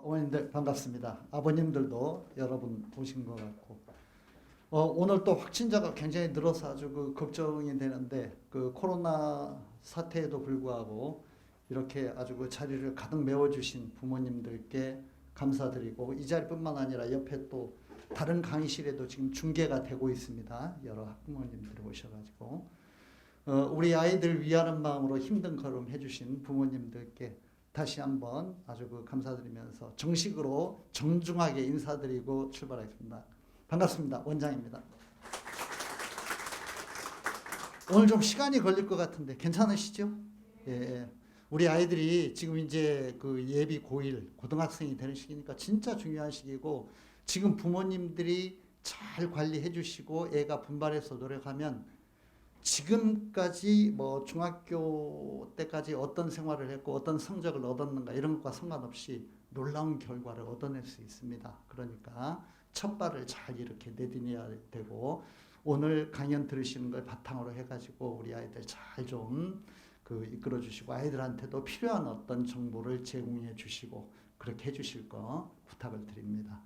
어머님들 반갑습니다. 아버님들도 여러분 오신 것 같고 오늘 또 확진자가 굉장히 늘어서 아주 걱정이 되는데 코로나 사태에도 불구하고 이렇게 아주 자리를 가득 메워주신 부모님들께 감사드리고 이 자리뿐만 아니라 옆에 또 다른 강의실에도 지금 중계가 되고 있습니다. 여러 학부모님들이 오셔가지고 우리 아이들 위하는 마음으로 힘든 걸음 해주신 부모님들께 다시 한번 아주 감사드리면서 정식으로 정중하게 인사드리고 출발하겠습니다. 반갑습니다. 원장입니다. 오늘 좀 시간이 걸릴 것 같은데 괜찮으시죠? 예. 우리 아이들이 지금 이제 예비 고1 고등학생이 되는 시기니까 진짜 중요한 시기고 지금 부모님들이 잘 관리해 주시고 애가 분발해서 노력하면 지금까지 중학교 때까지 어떤 생활을 했고 어떤 성적을 얻었는가 이런 것과 상관없이 놀라운 결과를 얻어낼 수 있습니다. 그러니까 첫 발을 잘 이렇게 내디뎌야 되고 오늘 강연 들으시는 걸 바탕으로 해가지고 우리 아이들 잘 좀 이끌어 주시고 아이들한테도 필요한 어떤 정보를 제공해 주시고 그렇게 해 주실 거 부탁을 드립니다.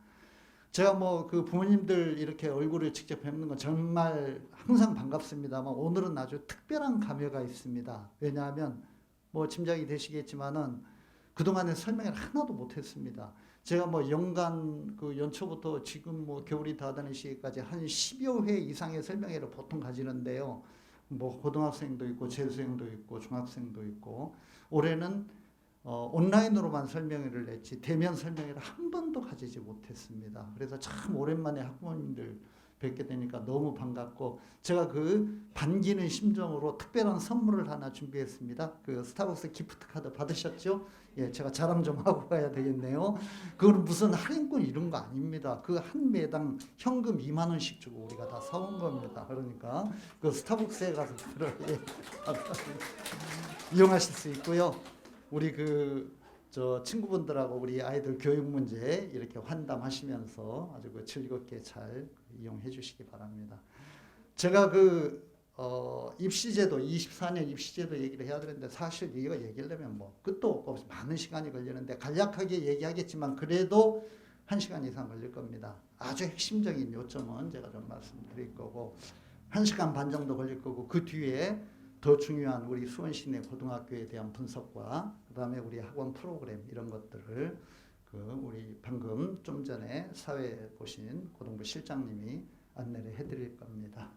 제가 부모님들 이렇게 얼굴을 직접 뵙는 건 정말 항상 반갑습니다만 오늘은 아주 특별한 감회가 있습니다. 왜냐하면 짐작이 되시겠지만은 그동안에 설명을 하나도 못했습니다. 제가 연간 연초부터 지금 겨울이 다 되는 시기까지 한 10여 회 이상의 설명회를 보통 가지는데요. 고등학생도 있고 재수생도 있고 중학생도 있고 올해는 온라인으로만 설명회를 냈지 대면 설명회를 한 번도 가지지 못했습니다. 그래서 참 오랜만에 학부모님들 뵙게 되니까 너무 반갑고 제가 반기는 심정으로 특별한 선물을 하나 준비했습니다. 스타벅스 기프트 카드 받으셨죠? 예, 제가 자랑 좀 하고 가야 되겠네요. 그건 무슨 할인권 이런 거 아닙니다. 한 매당 현금 2만 원씩 주고 우리가 다 사온 겁니다. 그러니까 스타벅스에 가서 이용하실 수 있고요. 우리 친구분들하고 우리 아이들 교육 문제 이렇게 환담하시면서 아주 즐겁게 잘 이용해 주시기 바랍니다. 제가 입시제도 24년 입시제도 얘기를 해야 되는데 사실 이거 얘기하려면 끝도 없고 많은 시간이 걸리는데 간략하게 얘기하겠지만 그래도 1시간 이상 걸릴 겁니다. 아주 핵심적인 요점은 제가 좀 말씀드릴 거고 1시간 반 정도 걸릴 거고 그 뒤에 더 중요한 우리 수원시내 고등학교에 대한 분석과 그 다음에 우리 학원 프로그램 이런 것들을 우리 방금 좀 전에 사회 보신 고등부 실장님이 안내를 해드릴 겁니다.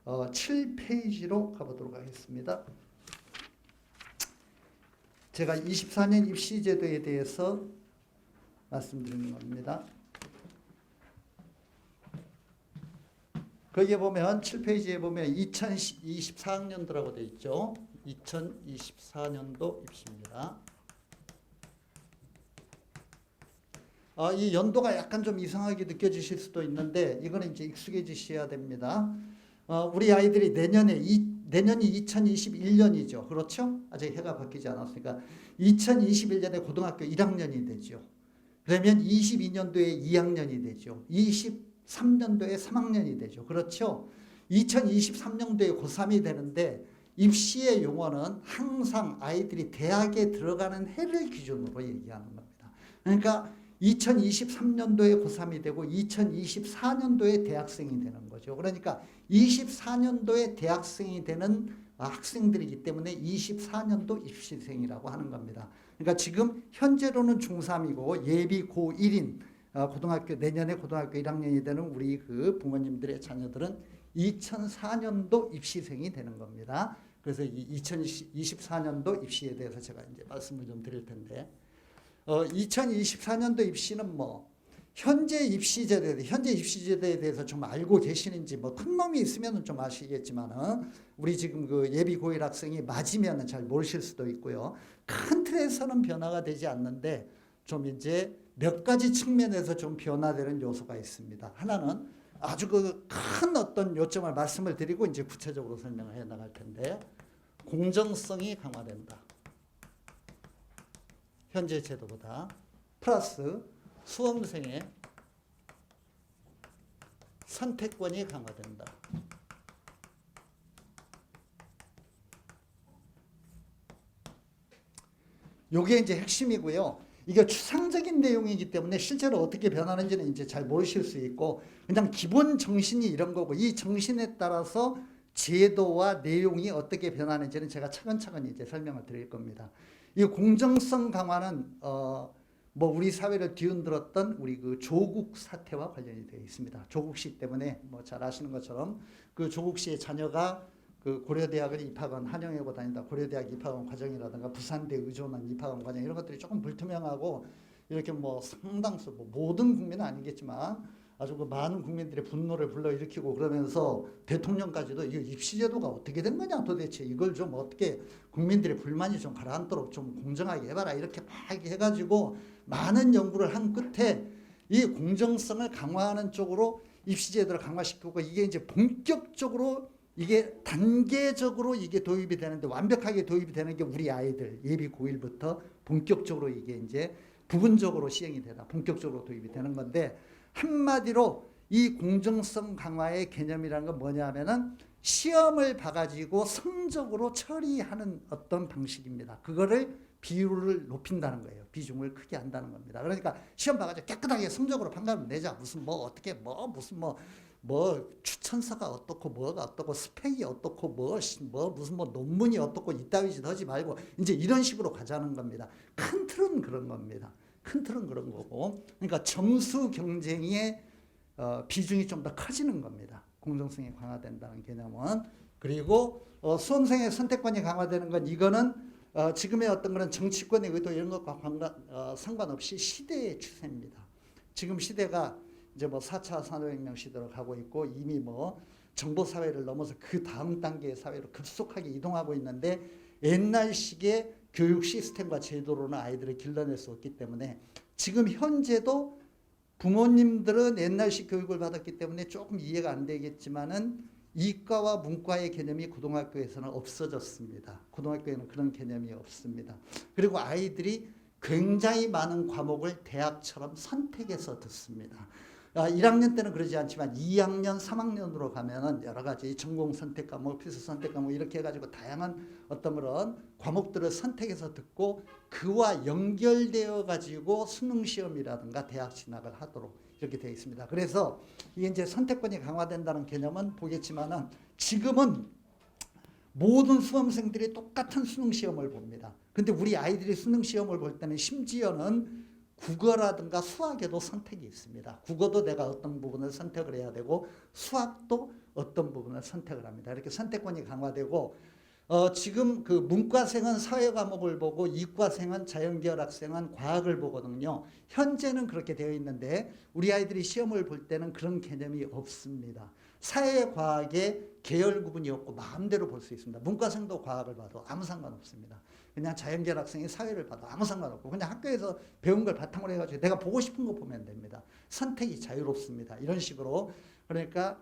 7페이지로 가보도록 하겠습니다. 제가 24년 입시제도에 대해서 말씀드리는 겁니다. 거기에 보면 7페이지에 보면 2024학년도라고 되어 있죠. 2024년도 입시입니다. 이 연도가 약간 좀 이상하게 느껴지실 수도 있는데 이거는 이제 익숙해지셔야 됩니다. 우리 아이들이 내년이 2021년이죠. 그렇죠? 아직 해가 바뀌지 않았으니까 2021년에 고등학교 1학년이 되죠. 그러면 22년도에 2학년이 되죠. 23년도에 3학년이 되죠. 그렇죠? 2023년도에 고3이 되는데 입시의 용어는 항상 아이들이 대학에 들어가는 해를 기준으로 얘기하는 겁니다. 그러니까 2023년도에 고3이 되고 2024년도에 대학생이 되는 거죠. 그러니까 24년도에 대학생이 되는 학생들이기 때문에 24년도 입시생이라고 하는 겁니다. 그러니까 지금 현재로는 중3이고 예비 고1인 내년에 고등학교 1학년이 되는 우리 부모님들의 자녀들은 2004년도 입시생이 되는 겁니다. 그래서 이 2024년도 입시에 대해서 제가 이제 말씀을 좀 드릴 텐데 2024년도 입시는 현재 입시제도에 대해서 좀 알고 계시는지 큰 놈이 있으면 좀 아시겠지만은 우리 지금 예비 고1 학생이 맞으면 잘 모르실 수도 있고요. 큰 틀에서는 변화가 되지 않는데 좀 이제 몇 가지 측면에서 좀 변화되는 요소가 있습니다. 하나는 아주 큰 어떤 요점을 말씀을 드리고 이제 구체적으로 설명을 해 나갈 텐데 공정성이 강화된다. 현재 제도보다 플러스 수험생의 선택권이 강화된다. 요게 이제 핵심이고요. 이게 추상적인 내용이기 때문에 실제로 어떻게 변하는지는 이제 잘 모르실 수 있고 그냥 기본 정신이 이런 거고 이 정신에 따라서 제도와 내용이 어떻게 변하는지는 제가 차근차근 이제 설명을 드릴 겁니다. 이 공정성 강화는 뭐 우리 사회를 뒤흔들었던 우리 그 조국 사태와 관련이 되어 있습니다. 조국 씨 때문에 뭐 잘 아시는 것처럼 그 조국 씨의 자녀가 그 고려대학을 입학한 한영여고 다닌다 고려대학 입학한 과정이라든가 부산대 의존한 입학한 과정 이런 것들이 조금 불투명하고 이렇게 뭐 상당수 뭐 모든 국민은 아니겠지만 아주 그 많은 국민들의 분노를 불러일으키고 그러면서 대통령까지도 이 입시제도가 어떻게 된 거냐 도대체 이걸 좀 어떻게 국민들의 불만이 좀 가라앉도록 좀 공정하게 해봐라 이렇게 막 해가지고 많은 연구를 한 끝에 이 공정성을 강화하는 쪽으로 입시제도를 강화시키고 이게 이제 본격적으로 이게 단계적으로 이게 도입이 되는데 완벽하게 도입이 되는 게 우리 아이들 예비 고1부터 본격적으로 이게 이제 부분적으로 시행이 되다 본격적으로 도입이 되는 건데 한마디로 이 공정성 강화의 개념이라는 건 뭐냐면은 시험을 봐가지고 성적으로 처리하는 어떤 방식입니다. 그거를 비율을 높인다는 거예요. 비중을 크게 한다는 겁니다. 그러니까 시험 봐가지고 깨끗하게 성적으로 판가름 내자. 무슨 뭐 어떻게 뭐 무슨 뭐 추천서가 어떻고 뭐가 어떻고 스펙이 어떻고 뭐 무슨 뭐 논문이 어떻고 이따위 짓 하지 말고 이제 이런 식으로 가자는 겁니다. 큰 틀은 그런 겁니다. 큰 틀은 그런 거고 그러니까 점수 경쟁의 비중이 좀 더 커지는 겁니다. 공정성이 강화된다는 개념은. 그리고 수험생의 선택권이 강화되는 건 이거는 지금의 어떤 그런 정치권의 의도 이런 것과 상관없이 시대의 추세입니다. 지금 시대가 이제 뭐 4차 산업혁명 시대로 가고 있고 이미 뭐 정보사회를 넘어서 그 다음 단계의 사회로 급속하게 이동하고 있는데 옛날식의 교육 시스템과 제도로는 아이들을 길러낼 수 없기 때문에 지금 현재도 부모님들은 옛날식 교육을 받았기 때문에 조금 이해가 안 되겠지만은 이과와 문과의 개념이 고등학교에서는 없어졌습니다. 고등학교에는 그런 개념이 없습니다. 그리고 아이들이 굉장히 많은 과목을 대학처럼 선택해서 듣습니다. 1학년 때는 그러지 않지만 2학년, 3학년으로 가면은 여러 가지 전공 선택 과목, 필수 선택 과목 이렇게 해가지고 다양한 어떤 그런 과목들을 선택해서 듣고 그와 연결되어 가지고 수능 시험이라든가 대학 진학을 하도록 이렇게 되어 있습니다. 그래서 이게 이제 선택권이 강화된다는 개념은 보겠지만은 지금은 모든 수험생들이 똑같은 수능 시험을 봅니다. 근데 우리 아이들이 수능 시험을 볼 때는 심지어는 국어라든가 수학에도 선택이 있습니다. 국어도 내가 어떤 부분을 선택을 해야 되고 수학도 어떤 부분을 선택을 합니다. 이렇게 선택권이 강화되고 지금 그 문과생은 사회 과목을 보고 이과생은 자연계열 학생은 과학을 보거든요. 현재는 그렇게 되어 있는데 우리 아이들이 시험을 볼 때는 그런 개념이 없습니다. 사회과학의 계열 구분이 없고 마음대로 볼 수 있습니다. 문과생도 과학을 봐도 아무 상관없습니다. 그냥 자연계열 학생이 사회를 봐도 아무 상관없고 그냥 학교에서 배운 걸 바탕으로 해가지고 내가 보고 싶은 거 보면 됩니다. 선택이 자유롭습니다. 이런 식으로 그러니까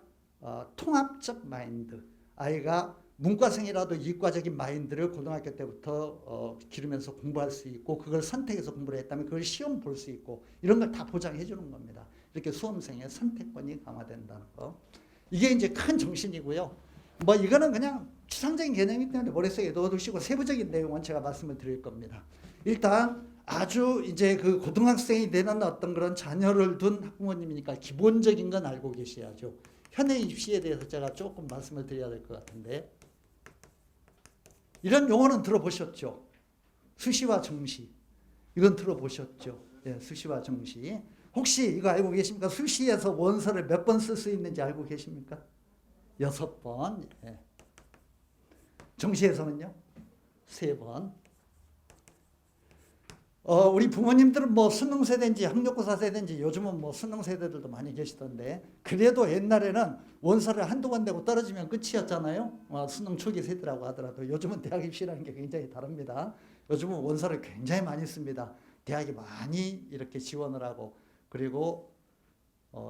통합적 마인드 아이가 문과생이라도 이과적인 마인드를 고등학교 때부터 기르면서 공부할 수 있고 그걸 선택해서 공부를 했다면 그걸 시험 볼 수 있고 이런 걸 다 보장해 주는 겁니다. 이렇게 수험생의 선택권이 강화된다는 거. 이게 이제 큰 정신이고요. 뭐 이거는 그냥 추상적인 개념이기 때문에 머릿속에 넣어두시고 세부적인 내용은 제가 말씀을 드릴 겁니다. 일단 아주 이제 그 고등학생이 되는 어떤 그런 자녀를 둔 학부모님이니까 기본적인 건 알고 계셔야죠. 현행 입시에 대해서 제가 조금 말씀을 드려야 될 것 같은데 이런 용어는 들어보셨죠? 수시와 정시. 이건 들어보셨죠? 예, 수시와 정시. 혹시 이거 알고 계십니까? 수시에서 원서를 몇 번 쓸 수 있는지 알고 계십니까? 6번. 예. 정시에서는요? 3번. 우리 부모님들은 뭐 수능 세대인지 학력고사 세대인지 요즘은 뭐 수능 세대들도 많이 계시던데 그래도 옛날에는 원서를 한두 번 내고 떨어지면 끝이었잖아요. 수능 초기 세대라고 하더라도 요즘은 대학 입시라는 게 굉장히 다릅니다. 요즘은 원서를 굉장히 많이 씁니다. 대학이 많이 이렇게 지원을 하고 그리고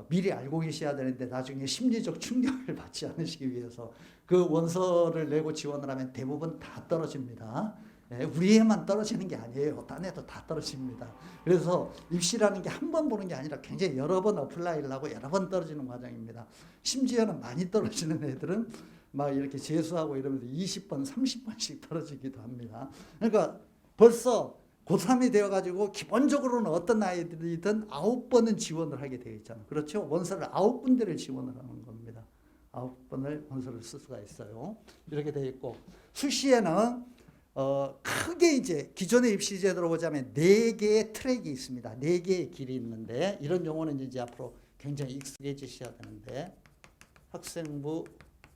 미리 알고 계셔야 되는데 나중에 심리적 충격을 받지 않으시기 위해서 그 원서를 내고 지원을 하면 대부분 다 떨어집니다. 네, 우리 애만 떨어지는 게 아니에요. 딴 애도 다 떨어집니다. 그래서 입시라는 게 한 번 보는 게 아니라 굉장히 여러 번 어플라이를 하고 여러 번 떨어지는 과정입니다. 심지어는 많이 떨어지는 애들은 막 이렇게 재수하고 이러면서 20번, 30번씩 떨어지기도 합니다. 그러니까 벌써 고3이 되어가지고 기본적으로는 어떤 아이들이든 9번은 지원을 하게 되어 있잖아요. 그렇죠? 원서를 9군데를 지원을 하는 겁니다. 9번을 원서를 쓸 수가 있어요. 이렇게 되어 있고, 수시에는 크게 이제 기존의 입시 제도로 보자면 4개의 트랙이 있습니다. 4개의 길이 있는데, 이런 용어는 이제 앞으로 굉장히 익숙해지셔야 되는데, 학생부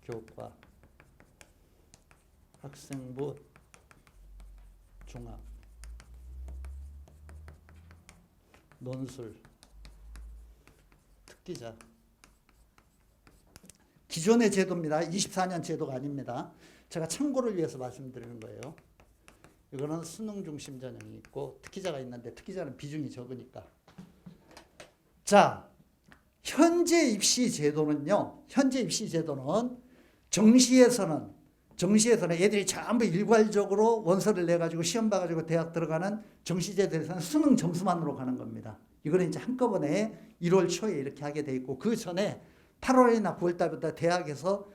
교과, 학생부 종합, 논술, 특기자. 기존의 제도입니다. 24년 제도가 아닙니다. 제가 참고를 위해서 말씀드리는 거예요. 이거는 수능 중심 전형이 있고 특기자가 있는데 특기자는 비중이 적으니까. 자, 현재 입시 제도는요. 현재 입시 제도는 정시에서는 애들이 전부 일괄적으로 원서를 내가지고 시험 봐가지고 대학 들어가는 정시제도에서는 수능 점수만으로 가는 겁니다. 이거는 이제 한꺼번에 1월 초에 이렇게 하게 돼 있고, 그 전에 8월이나 9월 달부터 대학에서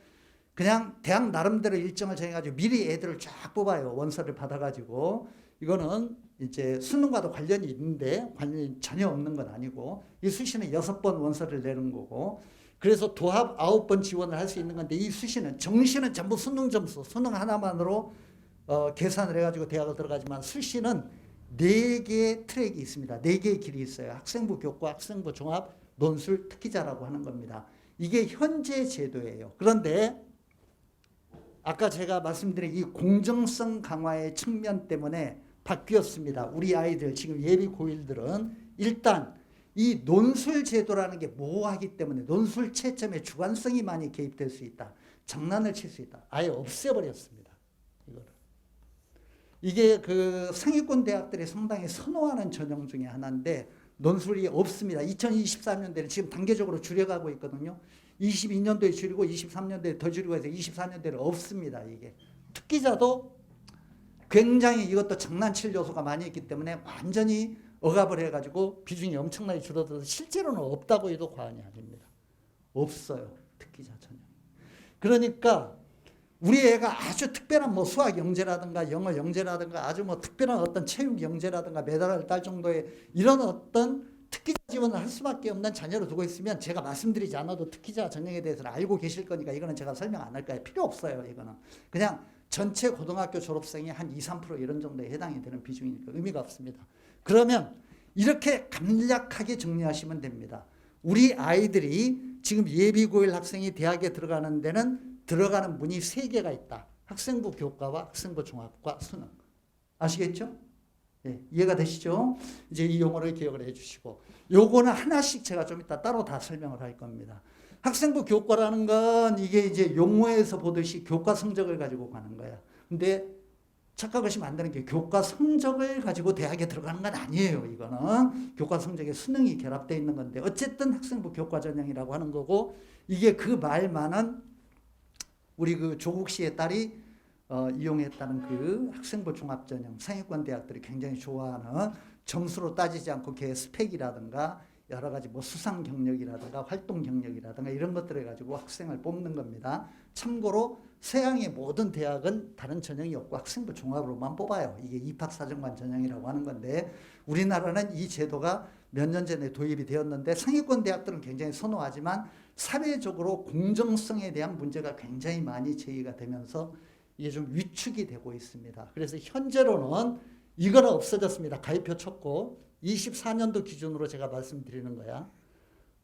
그냥 대학 나름대로 일정을 정해가지고 미리 애들을 쫙 뽑아요. 원서를 받아가지고. 이거는 이제 수능과도 관련이 있는데 관련이 전혀 없는 건 아니고, 이 수시는 6번 원서를 내는 거고, 그래서 도합 9번 지원을 할 수 있는 건데, 이 수시는 정시는 전부 수능 점수, 수능 하나만으로 계산을 해가지고 대학을 들어가지만, 수시는 4개의 트랙이 있습니다. 4개의 길이 있어요. 학생부 교과, 학생부 종합, 논술, 특기자라고 하는 겁니다. 이게 현재 제도예요. 그런데 아까 제가 말씀드린 이 공정성 강화의 측면 때문에 바뀌었습니다. 우리 아이들 지금 예비 고1들은 일단 이 논술 제도라는 게 모호하기 때문에 논술 채점에 주관성이 많이 개입될 수 있다. 장난을 칠 수 있다. 아예 없애버렸습니다. 이거를. 이게 그 상위권 대학들이 상당히 선호하는 전형 중에 하나인데 논술이 없습니다. 2023년도에는 지금 단계적으로 줄여가고 있거든요. 22년도에 줄이고 23년도에 더 줄이고 해서 24년도에는 없습니다. 이게. 특기자도 굉장히 이것도 장난칠 요소가 많이 있기 때문에 완전히 억압을 해가지고 비중이 엄청나게 줄어들어서 실제로는 없다고 해도 과언이 아닙니다. 없어요. 특기자 전형. 그러니까 우리 애가 아주 특별한 뭐 수학 영재라든가 영어 영재라든가 아주 뭐 특별한 어떤 체육 영재라든가 메달을 딸 정도의 이런 어떤 특기자 지원을 할 수밖에 없는 자녀를 두고 있으면 제가 말씀드리지 않아도 특기자 전형에 대해서는 알고 계실 거니까 이거는 제가 설명 안 할 거예요. 필요 없어요. 이거는. 그냥 전체 고등학교 졸업생이 한 2, 3% 이런 정도에 해당이 되는 비중이니까 의미가 없습니다. 그러면 이렇게 간략하게 정리하시면 됩니다. 우리 아이들이 지금 예비고1 학생이 대학에 들어가는 데는 들어가는 문이 3개가 있다. 학생부 교과와 학생부 종합과 수능. 아시겠죠? 네, 이해가 되시죠? 이제 이 용어를 기억을 해 주시고, 요거는 하나씩 제가 좀 이따 따로 다 설명을 할 겁니다. 학생부 교과라는 건 이게 이제 용어에서 보듯이 교과 성적을 가지고 가는 거야. 근데 착각하시면 안 되는 게 교과 성적을 가지고 대학에 들어가는 건 아니에요. 이거는 교과 성적에 수능이 결합되어 있는 건데 어쨌든 학생부 교과 전형이라고 하는 거고, 이게 그 말만은 우리 그 조국 씨의 딸이 이용했다는 그 학생부 종합 전형, 상위권 대학들이 굉장히 좋아하는, 점수로 따지지 않고 걔 스펙이라든가 여러 가지 뭐 수상 경력이라든가 활동 경력이라든가 이런 것들을 가지고 학생을 뽑는 겁니다. 참고로 서양의 모든 대학은 다른 전형이 없고 학생부 종합으로만 뽑아요. 이게 입학사정관 전형이라고 하는 건데, 우리나라는 이 제도가 몇 년 전에 도입이 되었는데 상위권 대학들은 굉장히 선호하지만 사회적으로 공정성에 대한 문제가 굉장히 많이 제기가 되면서 이게 좀 위축이 되고 있습니다. 그래서 현재로는 이거는 없어졌습니다. 가입표 쳤고 24년도 기준으로 제가 말씀드리는 거야.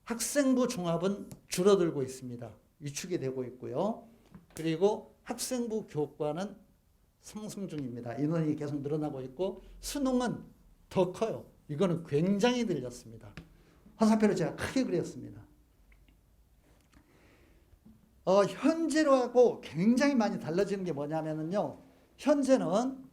학생부 종합은 줄어들고 있습니다. 위축이 되고 있고요. 그리고 학생부 교과는 상승 중입니다. 인원이 계속 늘어나고 있고, 수능은 더 커요. 이거는 굉장히 늘렸습니다. 화살표를 제가 크게 그렸습니다. 현재로 하고 굉장히 많이 달라지는 게 뭐냐면요. 현재는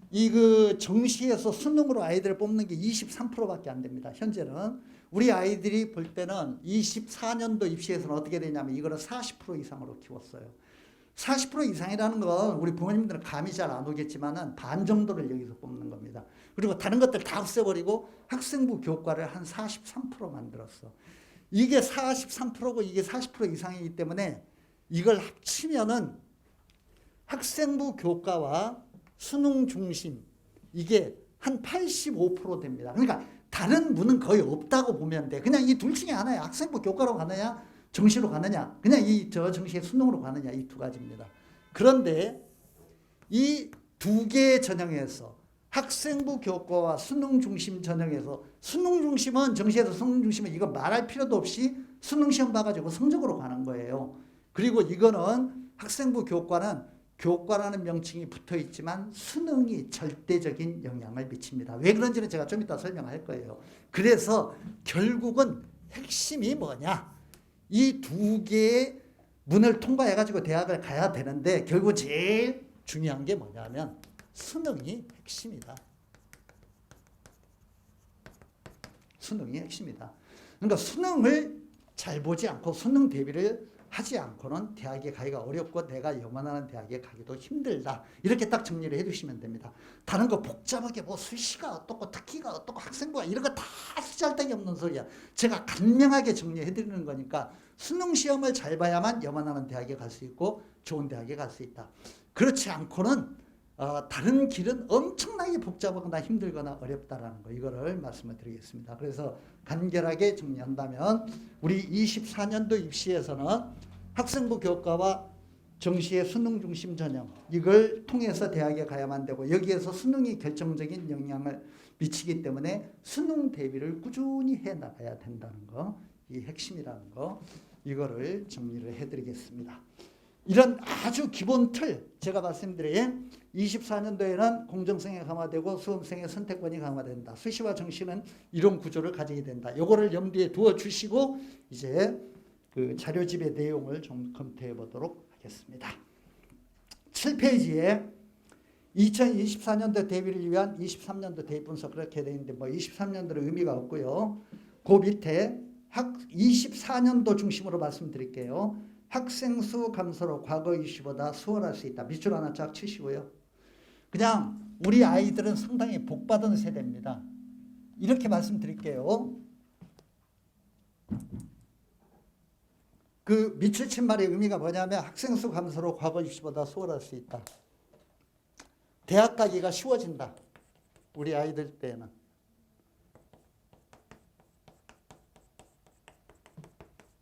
이 그 정시에서 수능으로 아이들을 뽑는 게 23%밖에 안 됩니다. 현재는 우리 아이들이 볼 때는 24년도 입시에서는 어떻게 되냐면 이거는 40% 이상으로 키웠어요. 40% 이상이라는 건 우리 부모님들은 감이 잘 안 오겠지만은 반 정도를 여기서 뽑는 겁니다. 그리고 다른 것들 다 없애버리고 학생부 교과를 한 43% 만들었어. 이게 43%고 이게 40% 이상이기 때문에 이걸 합치면은 학생부 교과와 수능 중심, 이게 한 85% 됩니다. 그러니까 다른 문은 거의 없다고 보면 돼. 그냥 이 둘 중에 하나야. 학생부 교과로 가느냐, 정시로 가느냐, 그냥 정시의 수능으로 가느냐, 이 두 가지입니다. 그런데 이 두 개의 전형에서 학생부 교과와 수능 중심 전형에서 수능 중심은 정시에서 수능 중심은 이거 말할 필요도 없이 수능 시험 봐가지고 성적으로 가는 거예요. 그리고 이거는 학생부 교과는 교과라는 명칭이 붙어 있지만 수능이 절대적인 영향을 미칩니다. 왜 그런지는 제가 좀 이따 설명할 거예요. 그래서 결국은 핵심이 뭐냐? 이 두 개의 문을 통과해가지고 대학을 가야 되는데 결국 제일 중요한 게 뭐냐면 수능이 핵심이다. 수능이 핵심이다. 그러니까 수능을 잘 보지 않고 수능 대비를 하지 않고는 대학에 가기가 어렵고 내가 영원하는 대학에 가기도 힘들다. 이렇게 딱 정리를 해두시면 됩니다. 다른 거 복잡하게 뭐 수시가 어떻고 특기가 어떻고 학생부가 이런 거 다 쓰잘데기 없는 소리야. 제가 간명하게 정리해드리는 거니까 수능 시험을 잘 봐야만 영원하는 대학에 갈 수 있고 좋은 대학에 갈 수 있다. 그렇지 않고는 다른 길은 엄청나게 복잡하거나 힘들거나 어렵다라는 거, 이거를 말씀을 드리겠습니다. 그래서 간결하게 정리한다면 우리 24년도 입시에서는 학생부 교과와 정시의 수능 중심 전형, 이걸 통해서 대학에 가야만 되고 여기에서 수능이 결정적인 영향을 미치기 때문에 수능 대비를 꾸준히 해 나가야 된다는 거, 이 핵심이라는 거, 이거를 정리를 해드리겠습니다. 이런 아주 기본 틀, 제가 말씀드린 24년도에는 공정성이 강화되고 수험생의 선택권이 강화된다. 수시와 정시는 이런 구조를 가지게 된다. 이거를 염두에 두어 주시고 이제 그 자료집의 내용을 좀 검토해 보도록 하겠습니다. 7페이지에 2024년도 대비를 위한 23년도 대입 분석 그렇게 되어 있는데 뭐 23년도는 의미가 없고요. 그 밑에 24년도 중심으로 말씀드릴게요. 학생 수 감소로 과거 이슈보다 수월할 수 있다. 밑줄 하나 쫙 치시고요. 그냥 우리 아이들은 상당히 복받은 세대입니다. 이렇게 말씀드릴게요. 그 밑줄 친 말의 의미가 뭐냐면 학생 수 감소로 과거 이슈보다 수월할 수 있다. 대학 가기가 쉬워진다. 우리 아이들 때는.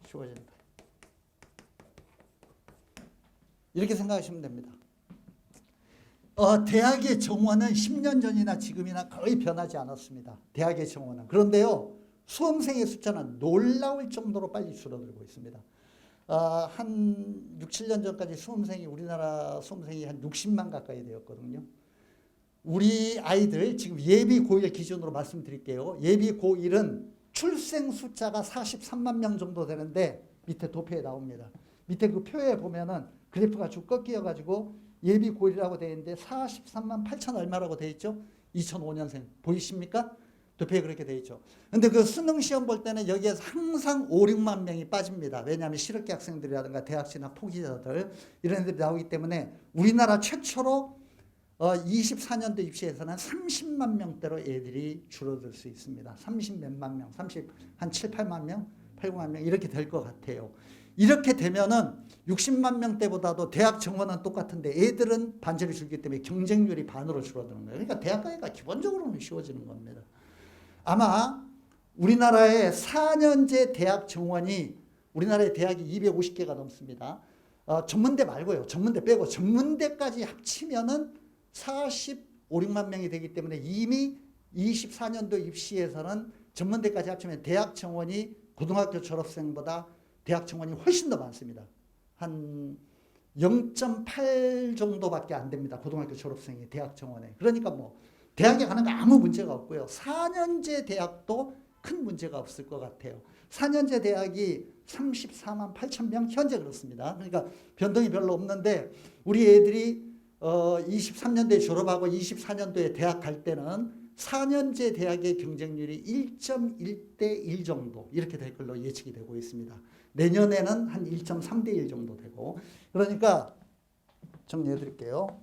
쉬워진다. 이렇게 생각하시면 됩니다. 대학의 정원은 10년 전이나 지금이나 거의 변하지 않았습니다. 대학의 정원은. 그런데요, 수험생의 숫자는 놀라울 정도로 빨리 줄어들고 있습니다. 한 6, 7년 전까지 우리나라 수험생이 한 60만 가까이 되었거든요. 우리 아이들 지금 예비 고1 기준으로 말씀드릴게요. 예비 고1은 출생 숫자가 43만 명 정도 되는데 밑에 도표에 나옵니다. 밑에 그 표에 보면은 그래프가 쭉 꺾여가지고 예비 고1이라고 되어 있는데 43만 8천 얼마라고 되어 있죠? 2005년생. 보이십니까? 도표에 그렇게 되어 있죠. 근데 그 수능 시험 볼 때는 여기에서 항상 5, 6만 명이 빠집니다. 왜냐하면 실업계 학생들이라든가 대학 진학 포기자들 이런 애들이 나오기 때문에 우리나라 최초로 24년도 입시에서는 30만 명대로 애들이 줄어들 수 있습니다. 30 몇만 명, 한 7, 8만 명, 8, 9만 명 이렇게 될 것 같아요. 이렇게 되면은 60만 명대보다도 대학 정원은 똑같은데 애들은 반절이 줄기 때문에 경쟁률이 반으로 줄어드는 거예요. 그러니까 대학 가기가 기본적으로는 쉬워지는 겁니다. 아마 우리나라의 4년제 대학 정원이 우리나라의 대학이 250개가 넘습니다. 전문대 말고요. 전문대 빼고 전문대까지 합치면은 45, 6만 명이 되기 때문에 이미 24년도 입시에서는 전문대까지 합치면 대학 정원이 고등학교 졸업생보다 대학 정원이 훨씬 더 많습니다. 한 0.8 정도밖에 안 됩니다. 고등학교 졸업생이 대학 정원에. 그러니까 뭐 대학에 가는 거 아무 문제가 없고요. 4년제 대학도 큰 문제가 없을 것 같아요. 4년제 대학이 34만 8천 명 현재 그렇습니다. 그러니까 변동이 별로 없는데 우리 애들이 23년도에 졸업하고 24년도에 대학 갈 때는 4년제 대학의 경쟁률이 1.1대 1 정도 이렇게 될 걸로 예측이 되고 있습니다. 내년에는 한 1.3대 1 정도 되고 그러니까 정리해 드릴게요.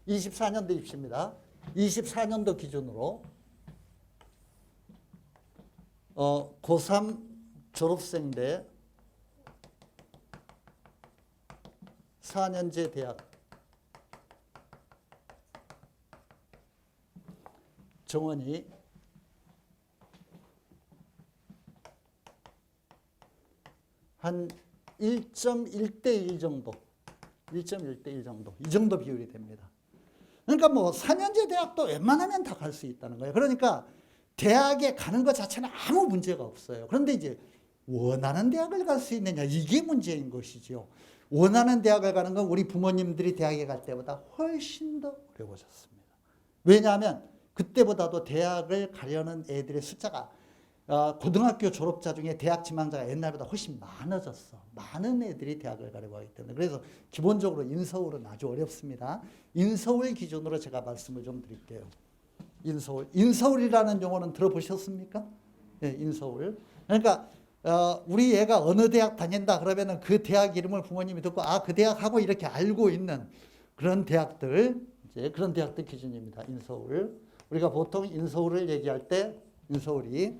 24년도 입시입니다. 24년도 기준으로 고3 졸업생 대 4년제 대학 정원이 한 1.1대1 정도, 1.1대1 정도, 이 정도 비율이 됩니다. 그러니까 뭐 4년제 대학도 웬만하면 다 갈 수 있다는 거예요. 그러니까 대학에 가는 것 자체는 아무 문제가 없어요. 그런데 이제 원하는 대학을 갈 수 있느냐, 이게 문제인 것이죠. 원하는 대학을 가는 건 우리 부모님들이 대학에 갈 때보다 훨씬 더 어려워졌습니다. 왜냐하면 그때보다도 대학을 가려는 애들의 숫자가 고등학교 졸업자 중에 대학 지망자가 옛날보다 훨씬 많아졌어. 많은 애들이 대학을 가려고 하기 때문에. 그래서 기본적으로 인서울은 아주 어렵습니다. 인서울 기준으로 제가 말씀을 좀 드릴게요. 인서울. 인서울이라는 용어는 들어보셨습니까? 네, 인서울. 그러니까 우리 애가 어느 대학 다닌다 그러면은 그 대학 이름을 부모님이 듣고 그 대학하고 이렇게 알고 있는 그런 대학들, 이제 그런 대학들 기준입니다. 인서울. 우리가 보통 인서울을 얘기할 때 인서울이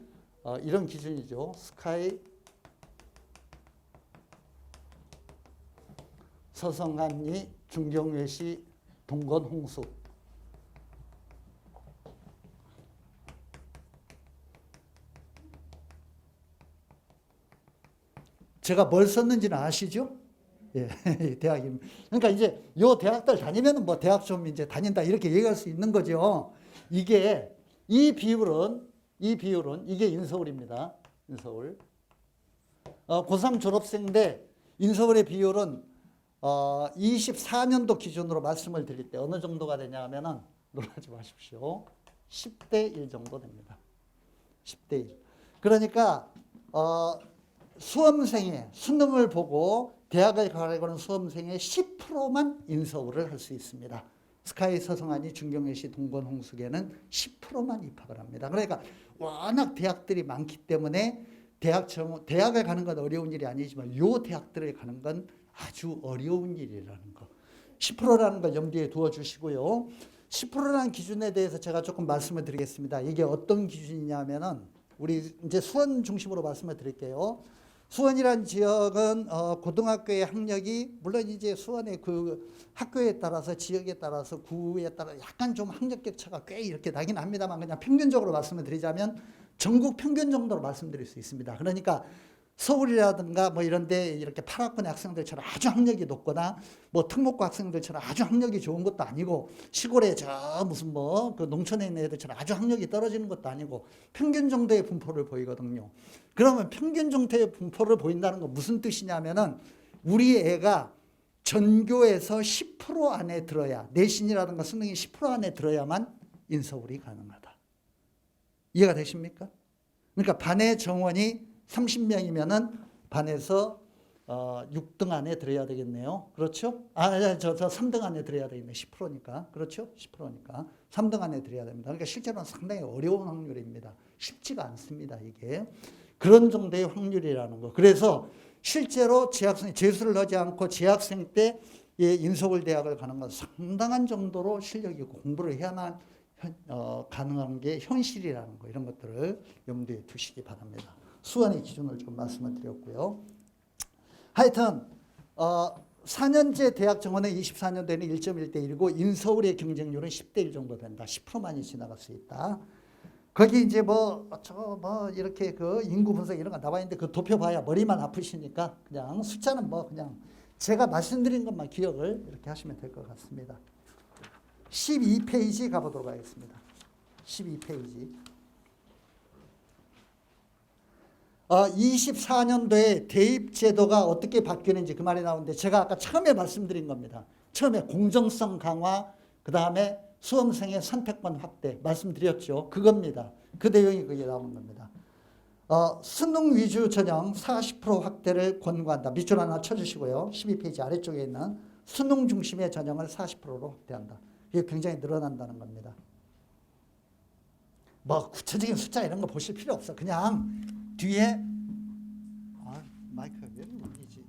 이런 기준이죠. 스카이, 서성한리, 중경외시, 동건, 홍수. 제가 뭘 썼는지는 아시죠? 예, 대학임. 그러니까 이제 요 대학들 다니면은 뭐 대학 좀 이제 다닌다 이렇게 얘기할 수 있는 거죠. 이게 이 비율은 이게 인서울입니다. 인서울. 고3 졸업생 대 인서울의 비율은 24년도 기준으로 말씀을 드릴 때 어느 정도가 되냐 하면은 놀라지 마십시오. 10대 1 정도 됩니다. 10대 1. 그러니까 수험생의 수능을 보고 대학을 가려고 하는 수험생의 10%만 인서울을 할 수 있습니다. 스카이, 서성한이, 중경외시, 동건, 홍수계는 10%만 입학을 합니다. 그러니까 워낙 대학들이 많기 때문에 대학을 가는 건 어려운 일이 아니지만 요 대학들을 가는 건 아주 어려운 일이라는 거. 10%라는 걸 염두에 두어 주시고요. 10%라는 기준에 대해서 제가 조금 말씀을 드리겠습니다. 이게 어떤 기준이냐면은 우리 이제 수원 중심으로 말씀을 드릴게요. 수원이란 지역은 고등학교의 학력이 물론 이제 수원의 그 학교에 따라서 지역에 따라서 구에 따라 약간 좀 학력 격차가 꽤 이렇게 나긴 합니다만 그냥 평균적으로 말씀을 드리자면 전국 평균 정도로 말씀드릴 수 있습니다. 그러니까 서울이라든가 뭐 이런데 이렇게 8학번의 학생들처럼 아주 학력이 높거나 뭐 특목고 학생들처럼 아주 학력이 좋은 것도 아니고 시골에 저 무슨 뭐 그 농촌에 있는 애들처럼 아주 학력이 떨어지는 것도 아니고 평균 정도의 분포를 보이거든요. 그러면 평균 정도의 분포를 보인다는 건 무슨 뜻이냐면은 우리 애가 전교에서 10% 안에 들어야 내신이라든가 수능이 10% 안에 들어야만 인서울이 가능하다. 이해가 되십니까? 그러니까 반의 정원이 30명이면은 반에서 6등 안에 들어야 되겠네요. 그렇죠? 저 3등 안에 들어야 되겠네. 10%니까. 그렇죠? 10%니까. 3등 안에 들어야 됩니다. 그러니까 실제로는 상당히 어려운 확률입니다. 쉽지가 않습니다. 이게. 그런 정도의 확률이라는 거. 그래서 실제로 재학생, 재수를 하지 않고 재학생 때 인서울 대학을 가는 건 상당한 정도로 실력이 있고 공부를 해야만 가능한 게 현실이라는 거. 이런 것들을 염두에 두시기 바랍니다. 수원의 기준을 좀 말씀을 드렸고요. 하여튼 4년제 대학 정원의 24년도에는 1.1대 1이고 인서울의 경쟁률은 10대 1 정도 된다. 10%만이 지나갈 수 있다. 거기 이제 이렇게 그 인구 분석 이런 거 나와 있는데 그 도표봐야 머리만 아프시니까 그냥 숫자는 뭐 그냥 제가 말씀드린 것만 기억을 이렇게 하시면 될 것 같습니다. 12페이지 가보도록 하겠습니다. 12페이지. 24년도에 대입제도가 어떻게 바뀌는지 그 말이 나오는데 제가 아까 처음에 말씀드린 겁니다. 처음에 공정성 강화, 그 다음에 수험생의 선택권 확대 말씀드렸죠. 그겁니다. 그 내용이 거기에 나오는 겁니다. 수능 위주 전형 40% 확대를 권고한다. 밑줄 하나 쳐주시고요. 12페이지 아래쪽에 있는 수능 중심의 전형을 40%로 확대한다. 이게 굉장히 늘어난다는 겁니다. 뭐 구체적인 숫자 이런 거 보실 필요 없어. 그냥 뒤에 마이크가 왜 울리지?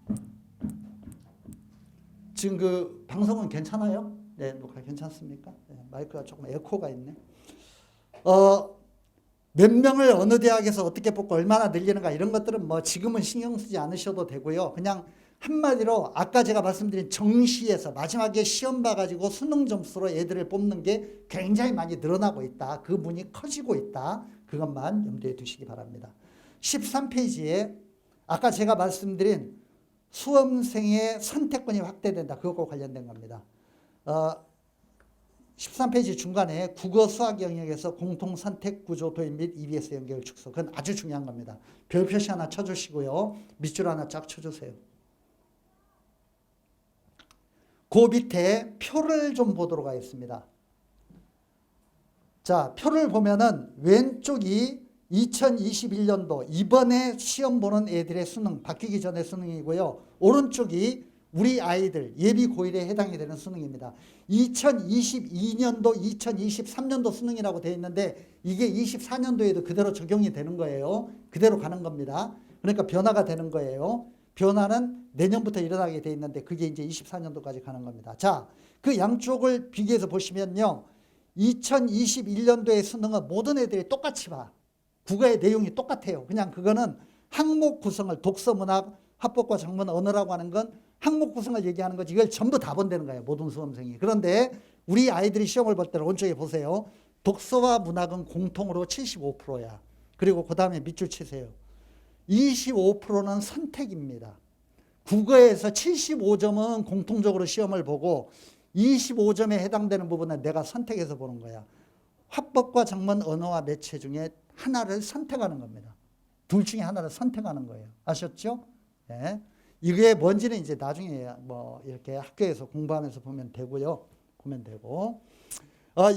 지금 그 방송은 괜찮아요? 네, 녹화 괜찮습니까? 네, 마이크가 조금 에코가 있네. 몇 명을 어느 대학에서 어떻게 뽑고 얼마나 늘리는가 이런 것들은 뭐 지금은 신경 쓰지 않으셔도 되고요. 그냥 한마디로 아까 제가 말씀드린 정시에서 마지막에 시험 봐가지고 수능 점수로 애들을 뽑는 게 굉장히 많이 늘어나고 있다. 그 문이 커지고 있다. 그것만 염두에 두시기 바랍니다. 13페이지에 아까 제가 말씀드린 수험생의 선택권이 확대된다. 그것과 관련된 겁니다. 13페이지 중간에 국어 수학 영역에서 공통선택 구조 도입 및 EBS 연결 축소. 그건 아주 중요한 겁니다. 별 표시 하나 쳐주시고요. 밑줄 하나 쫙 쳐주세요. 그 밑에 표를 좀 보도록 하겠습니다. 자, 표를 보면은 왼쪽이 2021년도 이번에 시험 보는 애들의 수능, 바뀌기 전에 수능이고요. 오른쪽이 우리 아이들 예비 고1에 해당이 되는 수능입니다. 2022년도, 2023년도 수능이라고 되어 있는데 이게 24년도에도 그대로 적용이 되는 거예요. 그대로 가는 겁니다. 그러니까 변화가 되는 거예요. 변화는 내년부터 일어나게 되어 있는데 그게 이제 24년도까지 가는 겁니다. 자, 그 양쪽을 비교해서 보시면요. 2021년도의 수능은 모든 애들이 똑같이 봐. 국어의 내용이 똑같아요. 그냥 그거는 항목 구성을 독서, 문학, 화법과 작문, 언어라고 하는 건 항목 구성을 얘기하는 거지 이걸 전부 다 본다는 거예요. 모든 수험생이. 그런데 우리 아이들이 시험을 볼 때는 오른쪽에 보세요. 독서와 문학은 공통으로 75%야. 그리고 그 다음에 밑줄 치세요. 25%는 선택입니다. 국어에서 75점은 공통적으로 시험을 보고 25점에 해당되는 부분은 내가 선택해서 보는 거야. 화법과 작문, 언어와 매체 중에 하나를 선택하는 겁니다. 둘 중에 하나를 선택하는 거예요. 아셨죠? 네. 이게 뭔지는 이제 나중에 뭐 이렇게 학교에서 공부하면서 보면 되고요. 보면 되고.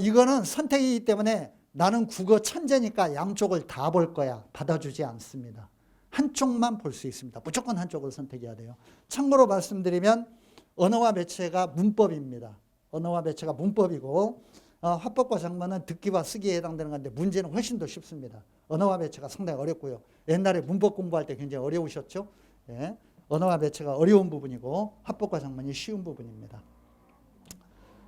이거는 선택이기 때문에 나는 국어 천재니까 양쪽을 다 볼 거야. 받아주지 않습니다. 한쪽만 볼 수 있습니다. 무조건 한쪽을 선택해야 돼요. 참고로 말씀드리면 언어와 매체가 문법입니다. 언어와 매체가 문법이고 화법과 작문은 듣기와 쓰기에 해당되는 건데 문제는 훨씬 더 쉽습니다. 언어와 매체가 상당히 어렵고요. 옛날에 문법 공부할 때 굉장히 어려우셨죠? 예. 언어와 매체가 어려운 부분이고 화법과 작문이 쉬운 부분입니다.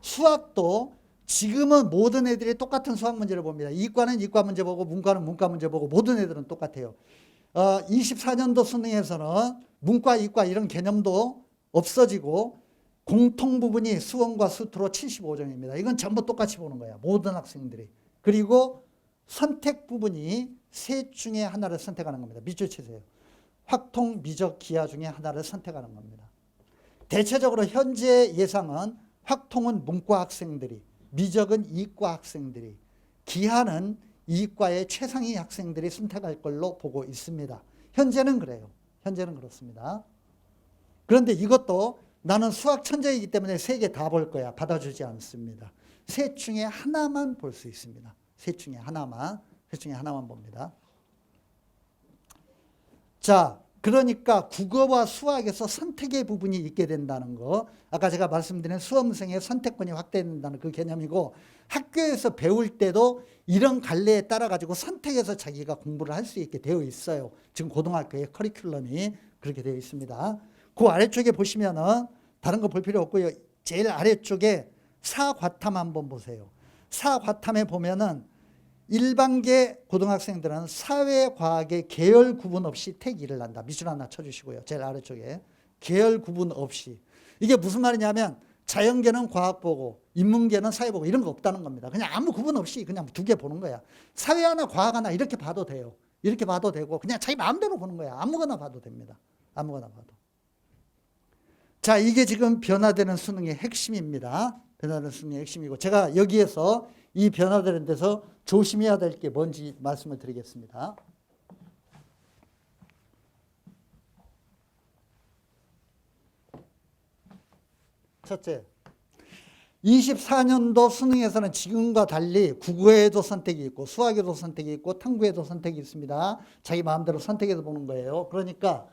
수학도 지금은 모든 애들이 똑같은 수학 문제를 봅니다. 이과는 이과 문제 보고 문과는 문과 문제 보고 모든 애들은 똑같아요. 24년도 수능에서는 문과, 이과 이런 개념도 없어지고 공통 부분이 수원과 수투로 75점입니다. 이건 전부 똑같이 보는 거야. 모든 학생들이. 그리고 선택 부분이 셋 중에 하나를 선택하는 겁니다. 밑줄 치세요. 확통, 미적, 기하 중에 하나를 선택하는 겁니다. 대체적으로 현재 예상은 확통은 문과 학생들이, 미적은 이과 학생들이, 기하는 이과의 최상위 학생들이 선택할 걸로 보고 있습니다. 현재는 그래요. 현재는 그렇습니다. 그런데 이것도 나는 수학 천재이기 때문에 세 개 다 볼 거야. 받아주지 않습니다. 셋 중에 하나만 볼 수 있습니다. 셋 중에 하나만 봅니다. 자, 그러니까 국어와 수학에서 선택의 부분이 있게 된다는 거. 아까 제가 말씀드린 수험생의 선택권이 확대된다는 그 개념이고 학교에서 배울 때도 이런 갈래에 따라 가지고 선택해서 자기가 공부를 할 수 있게 되어 있어요. 지금 고등학교의 커리큘럼이 그렇게 되어 있습니다. 그 아래쪽에 보시면은 다른 거 볼 필요 없고요. 제일 아래쪽에 사과탐 한번 보세요. 사과탐에 보면은 일반계 고등학생들은 사회과학의 계열 구분 없이 택일을 한다. 밑줄 하나 쳐주시고요. 제일 아래쪽에 계열 구분 없이. 이게 무슨 말이냐면 자연계는 과학 보고 인문계는 사회 보고 이런 거 없다는 겁니다. 그냥 아무 구분 없이 그냥 두 개 보는 거야. 사회 하나 과학 하나 이렇게 봐도 돼요. 이렇게 봐도 되고 그냥 자기 마음대로 보는 거야. 아무거나 봐도 됩니다. 아무거나 봐도. 자, 이게 지금 변화되는 수능의 핵심입니다. 변화되는 수능의 핵심이고 제가 여기에서 이 변화되는 데서 조심해야 될 게 뭔지 말씀을 드리겠습니다. 첫째, 24년도 수능에서는 지금과 달리 국어에도 선택이 있고 수학에도 선택이 있고 탐구에도 선택이 있습니다. 자기 마음대로 선택해서 보는 거예요. 그러니까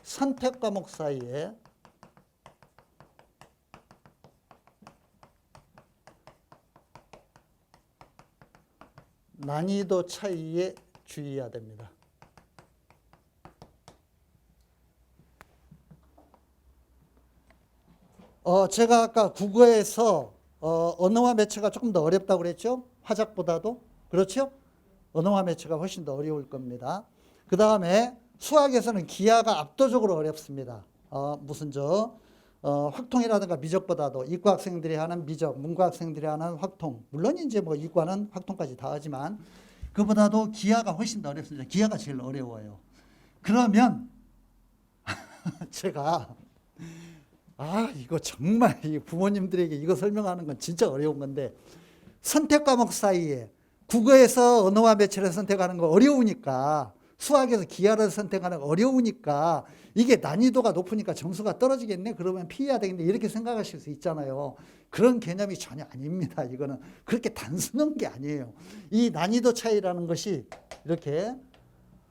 선택 과목 사이에 난이도 차이에 주의해야 됩니다. 제가 아까 국어에서 언어와 매체가 조금 더 어렵다고 그랬죠? 화작보다도. 그렇죠? 언어와 매체가 훨씬 더 어려울 겁니다. 그 다음에 수학에서는 기하가 압도적으로 어렵습니다. 확통이라든가 미적보다도 이과 학생들이 하는 미적, 문과 학생들이 하는 확통, 물론 이제 뭐 이과는 확통까지 다 하지만 그보다도 기하가 훨씬 더 어렵습니다. 기하가 제일 어려워요. 그러면 제가 이거 정말 이 부모님들에게 이거 설명하는 건 진짜 어려운 건데 선택 과목 사이에 국어에서 언어와 매체를 선택하는 거 어려우니까 수학에서 기하를 선택하는 거 어려우니까 이게 난이도가 높으니까 점수가 떨어지겠네 그러면 피해야 되겠네 이렇게 생각하실 수 있잖아요. 그런 개념이 전혀 아닙니다. 이거는 그렇게 단순한 게 아니에요. 이 난이도 차이라는 것이 이렇게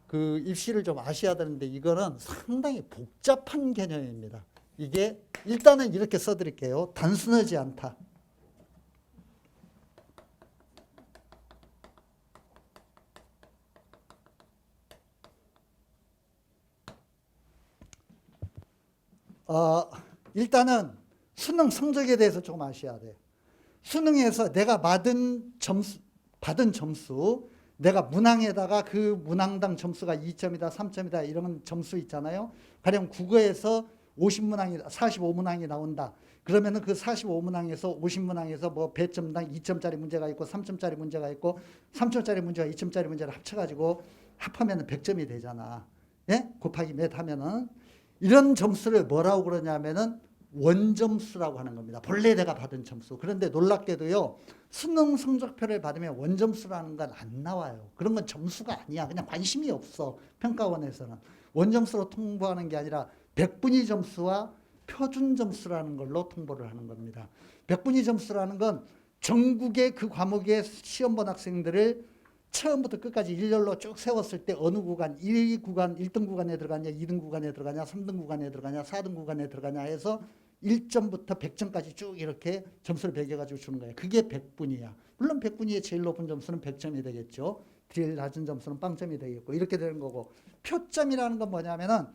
그 입시를 좀 아셔야 되는데 이거는 상당히 복잡한 개념입니다. 이게 일단은 이렇게 써드릴게요. 단순하지 않다. 일단은 수능 성적에 대해서 조금 아셔야 돼요. 수능에서 내가 받은 점수, 내가 문항에다가 그 문항당 점수가 2점이다, 3점이다 이런 점수 있잖아요. 가령 국어에서 50문항이, 45문항이 나온다. 그러면은 그 45문항에서 50문항에서 뭐 배점당 2점짜리 문제가 있고 3점짜리 문제가 있고 3점짜리 문제와 2점짜리 문제를 합쳐가지고 합하면 100점이 되잖아. 예? 곱하기 몇 하면은 이런 점수를 뭐라고 그러냐면은 원점수라고 하는 겁니다. 본래 내가 받은 점수. 그런데 놀랍게도요, 수능 성적표를 받으면 원점수라는 건 안 나와요. 그런 건 점수가 아니야. 그냥 관심이 없어. 평가원에서는. 원점수로 통보하는 게 아니라 백분위 점수와 표준 점수라는 걸로 통보를 하는 겁니다. 백분위 점수라는 건 전국의 그 과목의 시험 본 학생들을 처음부터 끝까지 일렬로 쭉 세웠을 때 어느 구간, 1등 구간에 들어가냐, 2등 구간에 들어가냐, 3등 구간에 들어가냐, 4등 구간에 들어가냐 해서 1점부터 100점까지 쭉 이렇게 점수를 매겨가지고 주는 거예요. 그게 백분위야. 물론 백분위의 제일 높은 점수는 100점이 되겠죠. 제일 낮은 점수는 빵점이 되겠고 이렇게 되는 거고, 표점이라는 건 뭐냐면은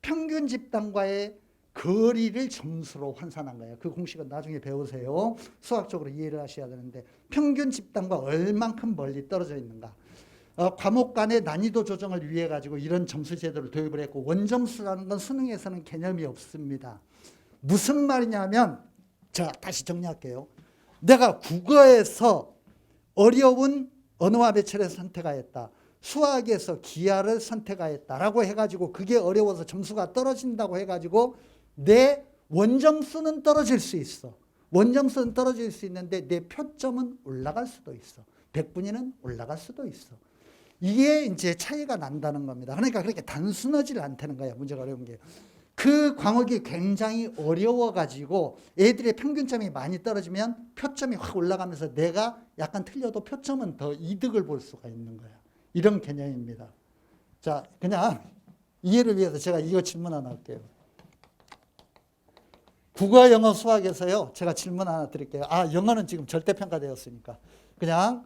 평균 집단과의 거리를 점수로 환산한 거예요. 그 공식은 나중에 배우세요. 수학적으로 이해를 하셔야 되는데 평균 집단과 얼만큼 멀리 떨어져 있는가. 과목 간의 난이도 조정을 위해 가지고 이런 점수 제도를 도입을 했고, 원점수라는 건 수능에서는 개념이 없습니다. 무슨 말이냐면, 자, 다시 정리할게요. 내가 국어에서 어려운 언어와 매체를 선택하였다. 수학에서 기하를 선택하였다라고 해가지고 그게 어려워서 점수가 떨어진다고 해가지고 내 원점수는 떨어질 수 있어. 원점수는 떨어질 수 있는데 내 표점은 올라갈 수도 있어. 백분위는 올라갈 수도 있어. 이게 이제 차이가 난다는 겁니다. 그러니까 그렇게 단순하지 않다는 거야. 문제가 어려운 게. 그 과목이 굉장히 어려워가지고 애들의 평균점이 많이 떨어지면 표점이 확 올라가면서 내가 약간 틀려도 표점은 더 이득을 볼 수가 있는 거야. 이런 개념입니다. 자, 그냥 이해를 위해서 제가 이거 질문 하나 할게요. 국어, 영어, 수학에서요, 제가 질문 하나 드릴게요. 영어는 지금 절대평가되었으니까. 그냥,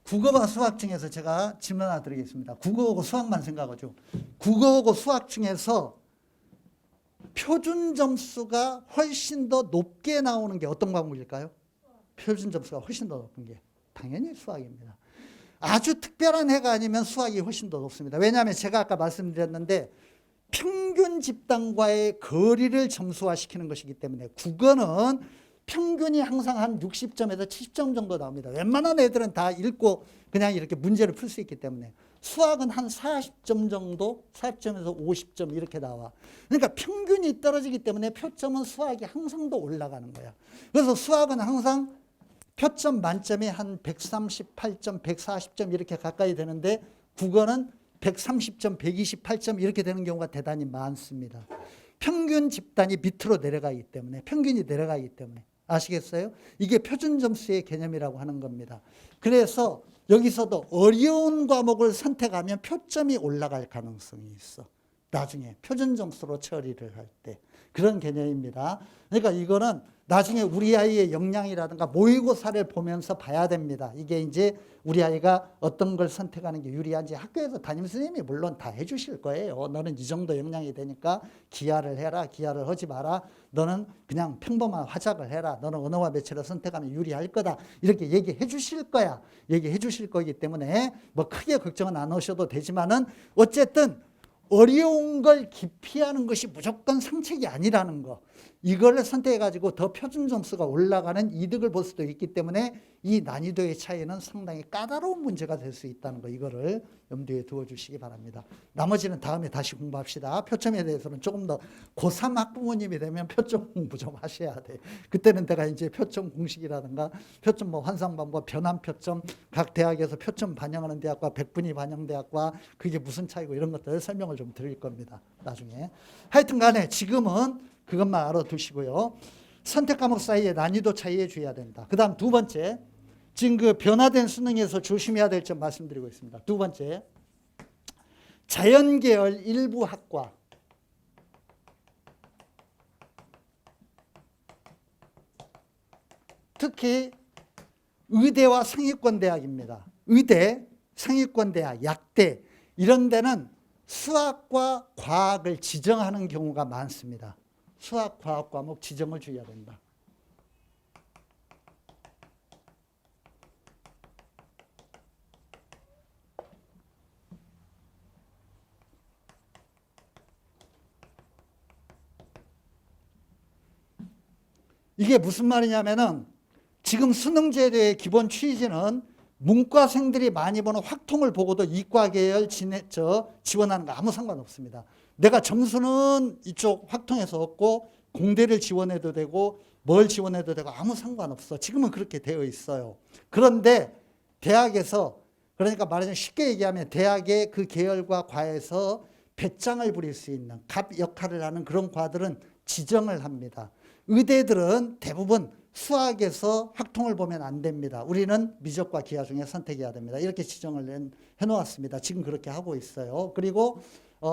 국어와 수학 중에서 제가 질문 하나 드리겠습니다. 국어하고 수학만 생각하죠. 국어하고 수학 중에서 표준 점수가 훨씬 더 높게 나오는 게 어떤 과목일까요? 표준 점수가 훨씬 더 높은 게 당연히 수학입니다. 아주 특별한 해가 아니면 수학이 훨씬 더 높습니다. 왜냐하면 제가 아까 말씀드렸는데 평균 집단과의 거리를 점수화시키는 것이기 때문에 국어는 평균이 항상 한 60점에서 70점 정도 나옵니다. 웬만한 애들은 다 읽고 그냥 이렇게 문제를 풀 수 있기 때문에. 수학은 한 40점 정도, 40점에서 50점 이렇게 나와. 그러니까 평균이 떨어지기 때문에 표점은 수학이 항상 더 올라가는 거야. 그래서 수학은 항상 표점 만점이 한 138점, 140점 이렇게 가까이 되는데 국어는 130점, 128점 이렇게 되는 경우가 대단히 많습니다. 평균 집단이 밑으로 내려가기 때문에, 평균이 내려가기 때문에. 아시겠어요? 이게 표준 점수의 개념이라고 하는 겁니다. 그래서 여기서도 어려운 과목을 선택하면 표점이 올라갈 가능성이 있어. 나중에 표준 점수로 처리를 할 때. 그런 개념입니다. 그러니까 이거는 나중에 우리 아이의 역량이라든가 모의고사를 보면서 봐야 됩니다. 이게 이제 우리 아이가 어떤 걸 선택하는 게 유리한지 학교에서 담임선생님이 물론 다 해주실 거예요. 너는 이 정도 역량이 되니까 기하를 해라, 기하를 하지 마라. 너는 그냥 평범한 화작을 해라. 너는 언어와 매체를 선택하면 유리할 거다. 이렇게 얘기해 주실 거야. 얘기해 주실 거기 때문에 뭐 크게 걱정은 안 하셔도 되지만은 어쨌든 어려운 걸 기피하는 것이 무조건 상책이 아니라는 거. 이걸 선택해가지고 더 표준 점수가 올라가는 이득을 볼 수도 있기 때문에 이 난이도의 차이는 상당히 까다로운 문제가 될 수 있다는 거, 이거를 염두에 두어주시기 바랍니다. 나머지는 다음에 다시 공부합시다. 표점에 대해서는 조금 더 고3 학부모님이 되면 표점 공부 좀 하셔야 돼. 그때는 내가 이제 표점 공식이라든가 표점 뭐 환상방법, 변환 표점, 각 대학에서 표점 반영하는 대학과 백분위 반영 대학과 그게 무슨 차이고 이런 것들 설명을 좀 드릴 겁니다. 나중에. 하여튼 간에 지금은 그것만 알아두시고요. 선택 과목 사이의 난이도 차이에 주의해야 된다. 그 다음 두 번째, 지금 그 변화된 수능에서 조심해야 될 점 말씀드리고 있습니다. 두 번째, 자연계열 일부 학과. 특히 의대와 상위권 대학입니다. 의대, 상위권 대학, 약대 이런 데는 수학과 과학을 지정하는 경우가 많습니다. 수학, 과학 과목 지정을 주의해야 된다. 이게 무슨 말이냐면은 지금 수능제도의 기본 취지는 문과생들이 많이 보는 확통을 보고도 이과 계열 지원하는 거 아무 상관없습니다. 내가 점수는 이쪽 확통에서 얻고 공대를 지원해도 되고 뭘 지원해도 되고 아무 상관없어. 지금은 그렇게 되어 있어요. 그런데 대학에서, 그러니까 말하자면 쉽게 얘기하면 대학의 그 계열과 과에서 배짱을 부릴 수 있는 갑 역할을 하는 그런 과들은 지정을 합니다. 의대들은 대부분 수학에서 확통을 보면 안 됩니다. 우리는 미적과 기하 중에 선택해야 됩니다. 이렇게 지정을 해놓았습니다. 지금 그렇게 하고 있어요. 그리고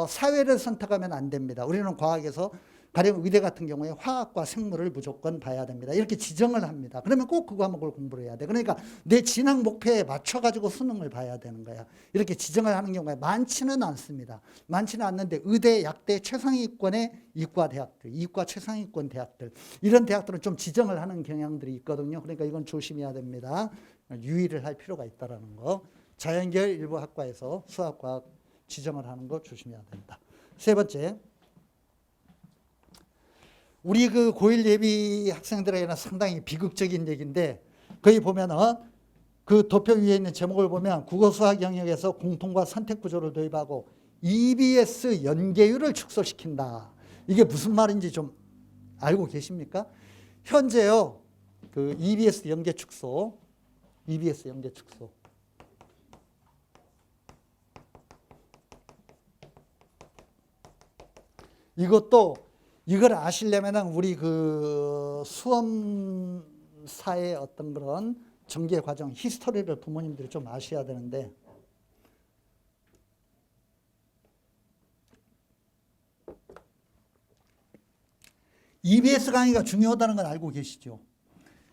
사회를 선택하면 안 됩니다. 우리는 과학에서 가령 의대 같은 경우에 화학과 생물을 무조건 봐야 됩니다. 이렇게 지정을 합니다. 그러면 꼭 그 과목을 공부를 해야 돼. 그러니까 내 진학 목표에 맞춰가지고 수능을 봐야 되는 거야. 이렇게 지정을 하는 경우가 많지는 않습니다. 많지는 않는데 의대, 약대 최상위권의 이과 대학들, 이과 최상위권 대학들, 이런 대학들은 좀 지정을 하는 경향들이 있거든요. 그러니까 이건 조심해야 됩니다. 유의를 할 필요가 있다는 거. 자연계열 일부 학과에서 수학, 과학 지정을 하는 거 조심해야 된다. 세 번째, 우리 그 고1 예비 학생들에게는 상당히 비극적인 얘기인데, 거기 보면은 그 도표 위에 있는 제목을 보면 국어 수학 영역에서 공통과 선택 구조를 도입하고 EBS 연계율을 축소시킨다. 이게 무슨 말인지 좀 알고 계십니까? 현재요, 그 EBS 연계 축소, EBS 연계 축소. 이걸 아시려면은 우리 그 수험사의 어떤 그런 전개 과정, 히스토리를 부모님들이 좀 아셔야 되는데, EBS 강의가 중요하다는 건 알고 계시죠?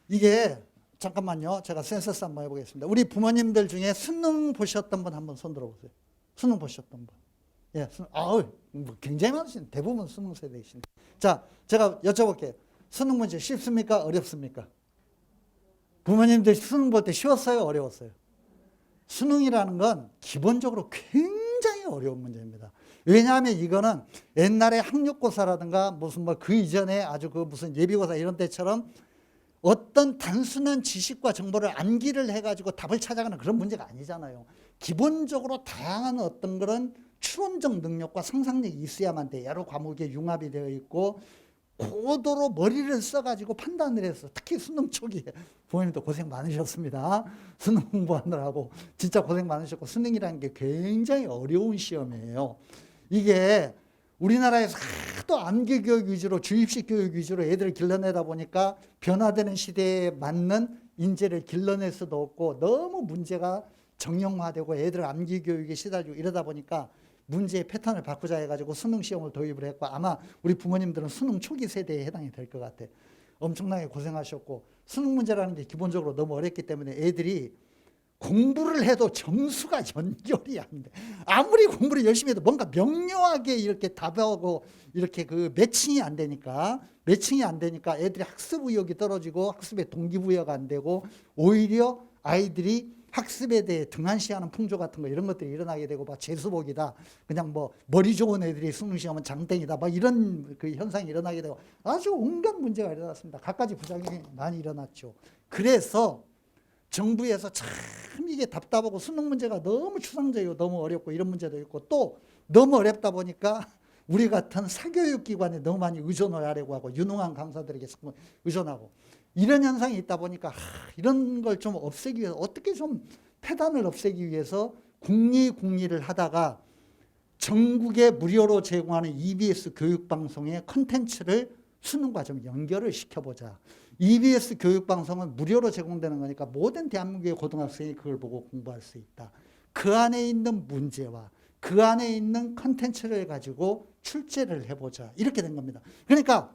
이게 잠깐만요. 제가 센서스 한번 해보겠습니다. 우리 부모님들 중에 수능 보셨던 분 한번 손 들어보세요. 수능 보셨던 분. 예, 굉장히 많으신, 대부분 수능 세대이신. 자, 제가 여쭤볼게요. 수능 문제 쉽습니까? 어렵습니까? 부모님들 수능 볼 때 쉬웠어요? 어려웠어요? 수능이라는 건 기본적으로 굉장히 어려운 문제입니다. 왜냐하면 이거는 옛날에 학력고사라든가 무슨 뭐 그 이전에 아주 그 무슨 예비고사 이런 때처럼 어떤 단순한 지식과 정보를 암기를 해가지고 답을 찾아가는 그런 문제가 아니잖아요. 기본적으로 다양한 어떤 그런 추론적 능력과 상상력이 있어야만 돼. 여러 과목에 융합이 되어 있고 고도로 머리를 써가지고 판단을 해서, 특히 수능 초기에 부모님도 고생 많으셨습니다. 수능 공부하느라고 진짜 고생 많으셨고, 수능이라는 게 굉장히 어려운 시험이에요. 이게 우리나라에서 하도 암기 교육 위주로, 주입식 교육 위주로 애들을 길러내다 보니까 변화되는 시대에 맞는 인재를 길러낼 수도 없고, 너무 문제가 정형화되고 애들 암기 교육에 시달리고 이러다 보니까 문제의 패턴을 바꾸자 해가지고 수능 시험을 도입을 했고, 아마 우리 부모님들은 수능 초기 세대에 해당이 될 것 같아. 엄청나게 고생하셨고, 수능 문제라는 게 기본적으로 너무 어렵기 때문에 애들이 공부를 해도 점수가 연결이 안 돼. 아무리 공부를 열심히 해도 뭔가 명료하게 이렇게 답하고 이렇게 그 매칭이 안 되니까 애들이 학습 의욕이 떨어지고 학습의 동기부여가 안 되고, 오히려 아이들이 학습에 대해 등한시하는 풍조 같은 거 이런 것들이 일어나게 되고 막 재수복이다. 그냥 뭐 머리 좋은 애들이 수능 시험은 장땡이다. 막 이런 그 현상이 일어나게 되고 아주 온갖 문제가 일어났습니다. 갖가지 부작용이 많이 일어났죠. 그래서 정부에서 참 이게 답답하고 수능 문제가 너무 추상적이고 너무 어렵고 이런 문제도 있고 또 너무 어렵다 보니까 우리 같은 사교육기관에 너무 많이 의존을 하려고 하고 유능한 강사들에게 자꾸 의존하고 이런 현상이 있다 보니까 이런 걸 좀 없애기 위해서 어떻게 좀 폐단을 없애기 위해서 국리를 하다가 전국에 무료로 제공하는 EBS 교육방송의 컨텐츠를 수능과 좀 연결을 시켜보자. EBS 교육방송은 무료로 제공되는 거니까 모든 대한민국의 고등학생이 그걸 보고 공부할 수 있다. 그 안에 있는 문제와 그 안에 있는 컨텐츠를 가지고 출제를 해보자. 이렇게 된 겁니다. 그러니까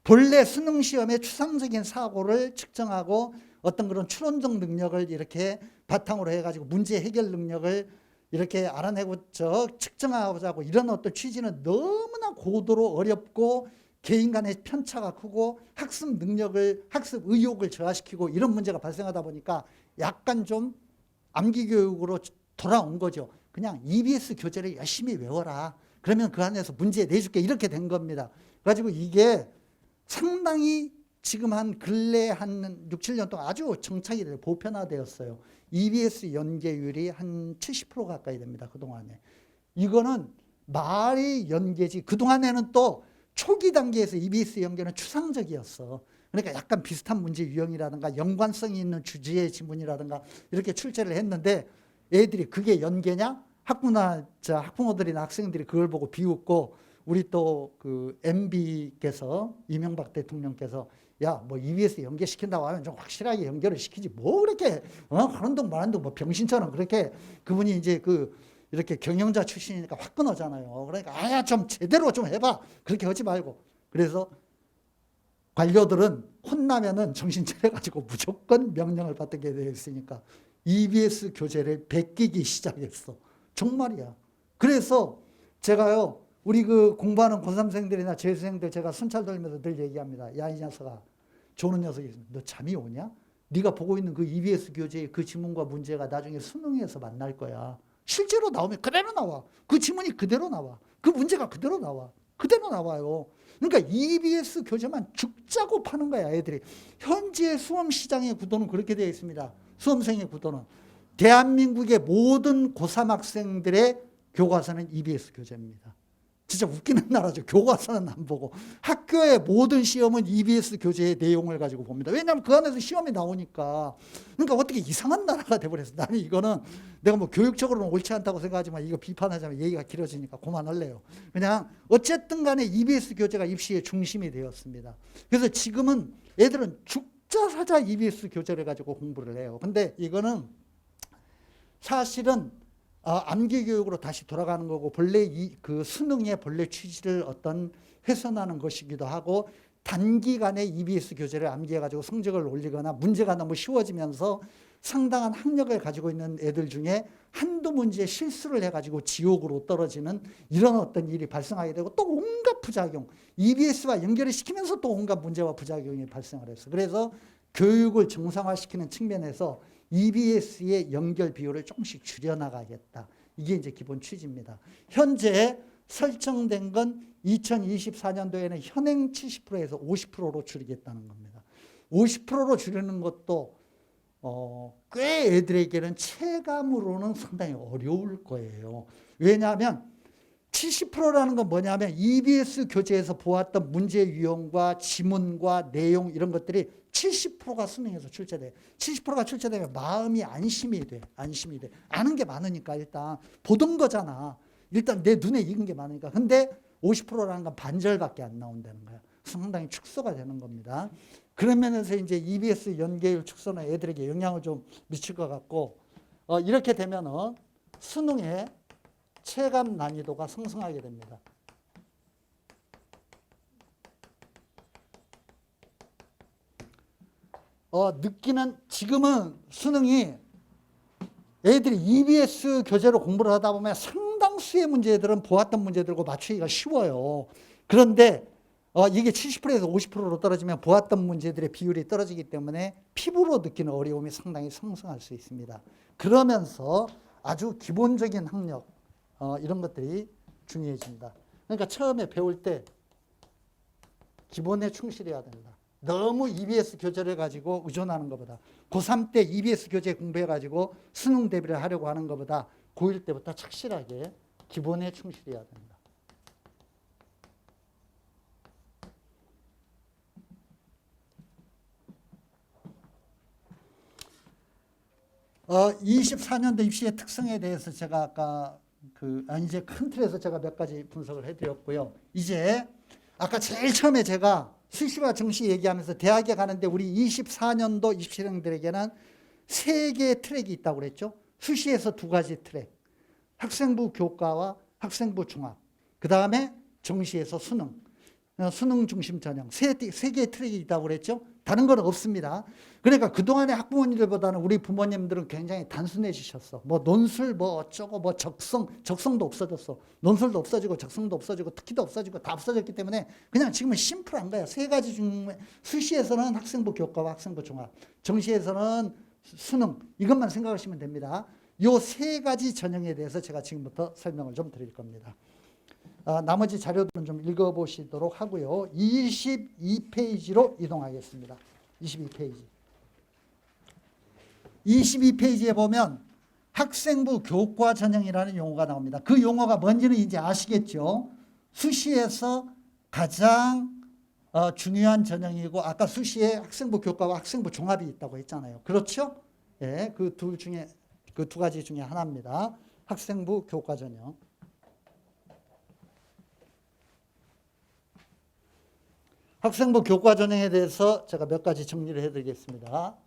본래 수능 시험의 추상적인 사고를 측정하고 어떤 그런 추론적 능력을 이렇게 바탕으로 해가지고 문제 해결 능력을 이렇게 알아내고 측정하자고 이런 어떤 취지는 너무나 고도로 어렵고 개인 간의 편차가 크고 학습 능력을, 학습 의욕을 저하시키고 이런 문제가 발생하다 보니까 약간 좀 암기 교육으로 돌아온 거죠. 그냥 EBS 교재를 열심히 외워라. 그러면 그 안에서 문제 내줄게. 이렇게 된 겁니다. 그래가지고 이게 상당히 지금 한 근래 한 6, 7년 동안 아주 정착이 되어 보편화되었어요. EBS 연계율이 한 70% 가까이 됩니다. 그동안에. 이거는 말이 연계지. 그동안에는 또 초기 단계에서 EBS 연계는 추상적이었어. 그러니까 약간 비슷한 문제 유형이라든가 연관성이 있는 주제의 지문이라든가 이렇게 출제를 했는데 애들이 그게 연계냐? 학부모들이나 학생들이 그걸 보고 비웃고 우리 또 그 MB께서 이명박 대통령께서 야, 뭐 EBS 연계시킨다고 하면 좀 확실하게 연결을 시키지. 뭐 그렇게 하는 동 마는 동 뭐 병신처럼 그렇게 그분이 이제 그 이렇게 경영자 출신이니까 화끈하잖아요. 그러니까 아야 좀 제대로 좀 해봐. 그렇게 하지 말고. 그래서 관료들은 혼나면은 정신 차려가지고 무조건 명령을 받게 되어 있으니까 EBS 교재를 베끼기 시작했어. 정말이야. 그래서 제가요, 우리 그 공부하는 고3생들이나 재수생들 제가 순찰 돌면서 늘 얘기합니다. 야, 이 녀석아, 조는 녀석이 있으면 너 잠이 오냐? 네가 보고 있는 그 EBS 교재의 그 지문과 문제가 나중에 수능에서 만날 거야. 실제로 나오면 그대로 나와. 그 지문이 그대로 나와. 그 문제가 그대로 나와. 그대로 나와요. 그러니까 EBS 교재만 죽자고 파는 거야, 애들이. 현재 수험 시장의 구도는 그렇게 되어 있습니다. 수험생의 구도는. 대한민국의 모든 고3 학생들의 교과서는 EBS 교재입니다. 진짜 웃기는 나라죠. 교과서는 안 보고. 학교의 모든 시험은 EBS 교재의 내용을 가지고 봅니다. 왜냐하면 그 안에서 시험이 나오니까. 그러니까 어떻게 이상한 나라가 돼버렸어. 나는 이거는 내가 뭐 교육적으로는 옳지 않다고 생각하지만 이거 비판하자면 얘기가 길어지니까 그만할래요. 그냥 어쨌든 간에 EBS 교재가 입시의 중심이 되었습니다. 그래서 지금은 애들은 죽자 사자 EBS 교재를 가지고 공부를 해요. 근데 이거는 사실은 암기 교육으로 다시 돌아가는 거고 본래 그 수능의 본래 취지를 어떤 훼손하는 것이기도 하고 단기간에 EBS 교재를 암기해가지고 성적을 올리거나 문제가 너무 쉬워지면서 상당한 학력을 가지고 있는 애들 중에 한두 문제에 실수를 해가지고 지옥으로 떨어지는 이런 어떤 일이 발생하게 되고 또 온갖 부작용, EBS와 연결을 시키면서 또 온갖 문제와 부작용이 발생을 했어. 그래서 교육을 정상화시키는 측면에서 EBS의 연결 비율을 조금씩 줄여나가겠다. 이게 이제 기본 취지입니다. 현재 설정된 건 2024년도에는 현행 70%에서 50%로 줄이겠다는 겁니다. 50%로 줄이는 것도 꽤 애들에게는 체감으로는 상당히 어려울 거예요. 왜냐하면 70%라는 건 뭐냐면 EBS 교재에서 보았던 문제 유형과 지문과 내용 이런 것들이 70%가 수능에서 출제돼. 70%가 출제되면 마음이 안심이 돼. 안심이 돼. 아는 게 많으니까 일단 보던 거잖아. 일단 내 눈에 익은 게 많으니까. 근데 50%라는 건 반절밖에 안 나온다는 거야. 상당히 축소가 되는 겁니다. 그런 면에서 이제 EBS 연계율 축소는 애들에게 영향을 좀 미칠 것 같고 이렇게 되면은 수능의 체감 난이도가 상승하게 됩니다. 느끼는 지금은 수능이 애들이 EBS 교재로 공부를 하다 보면 상당수의 문제들은 보았던 문제들과 맞추기가 쉬워요. 그런데 이게 70%에서 50%로 떨어지면 보았던 문제들의 비율이 떨어지기 때문에 피부로 느끼는 어려움이 상당히 상승할 수 있습니다. 그러면서 아주 기본적인 학력 이런 것들이 중요해집니다. 그러니까 처음에 배울 때 기본에 충실해야 된다. 너무 EBS 교재를 가지고 의존하는 것보다 고3 때 EBS 교재 공부해가지고 수능 대비를 하려고 하는 것보다 고1 때부터 착실하게 기본에 충실해야 된다. 24년도 입시의 특성에 대해서 제가 아까 이제 큰 틀에서 제가 몇 가지 분석을 해드렸고요. 이제 아까 제일 처음에 제가 수시와 정시 얘기하면서 대학에 가는데 우리 24년도 입시생들에게는 3개의 트랙이 있다고 그랬죠. 수시에서 2가지 트랙. 학생부 교과와 학생부 종합. 그 다음에 정시에서 수능. 수능 중심 전형. 3개의 트랙이 있다고 그랬죠. 다른 건 없습니다. 그러니까 그동안의 학부모님들보다는 우리 부모님들은 굉장히 단순해지셨어. 뭐 논술 뭐 어쩌고 뭐 적성도 없어졌어. 논술도 없어지고 적성도 없어지고 특기도 없어지고 다 없어졌기 때문에 그냥 지금은 심플한 거야. 3가지 중에 수시에서는 학생부 교과와 학생부 종합, 정시에서는 수능 이것만 생각하시면 됩니다. 이 3가지 전형에 대해서 제가 지금부터 설명을 좀 드릴 겁니다. 나머지 자료들은 좀 읽어보시도록 하고요. 22페이지로 이동하겠습니다. 22페이지. 22페이지에 보면 학생부 교과 전형이라는 용어가 나옵니다. 그 용어가 뭔지는 이제 아시겠죠? 수시에서 가장 중요한 전형이고 아까 수시에 학생부 교과와 학생부 종합이 있다고 했잖아요. 그렇죠? 예, 그 2가지 중에 하나입니다. 학생부 교과 전형. 학생부 교과 전형에 대해서 제가 몇 가지 정리를 해드리겠습니다.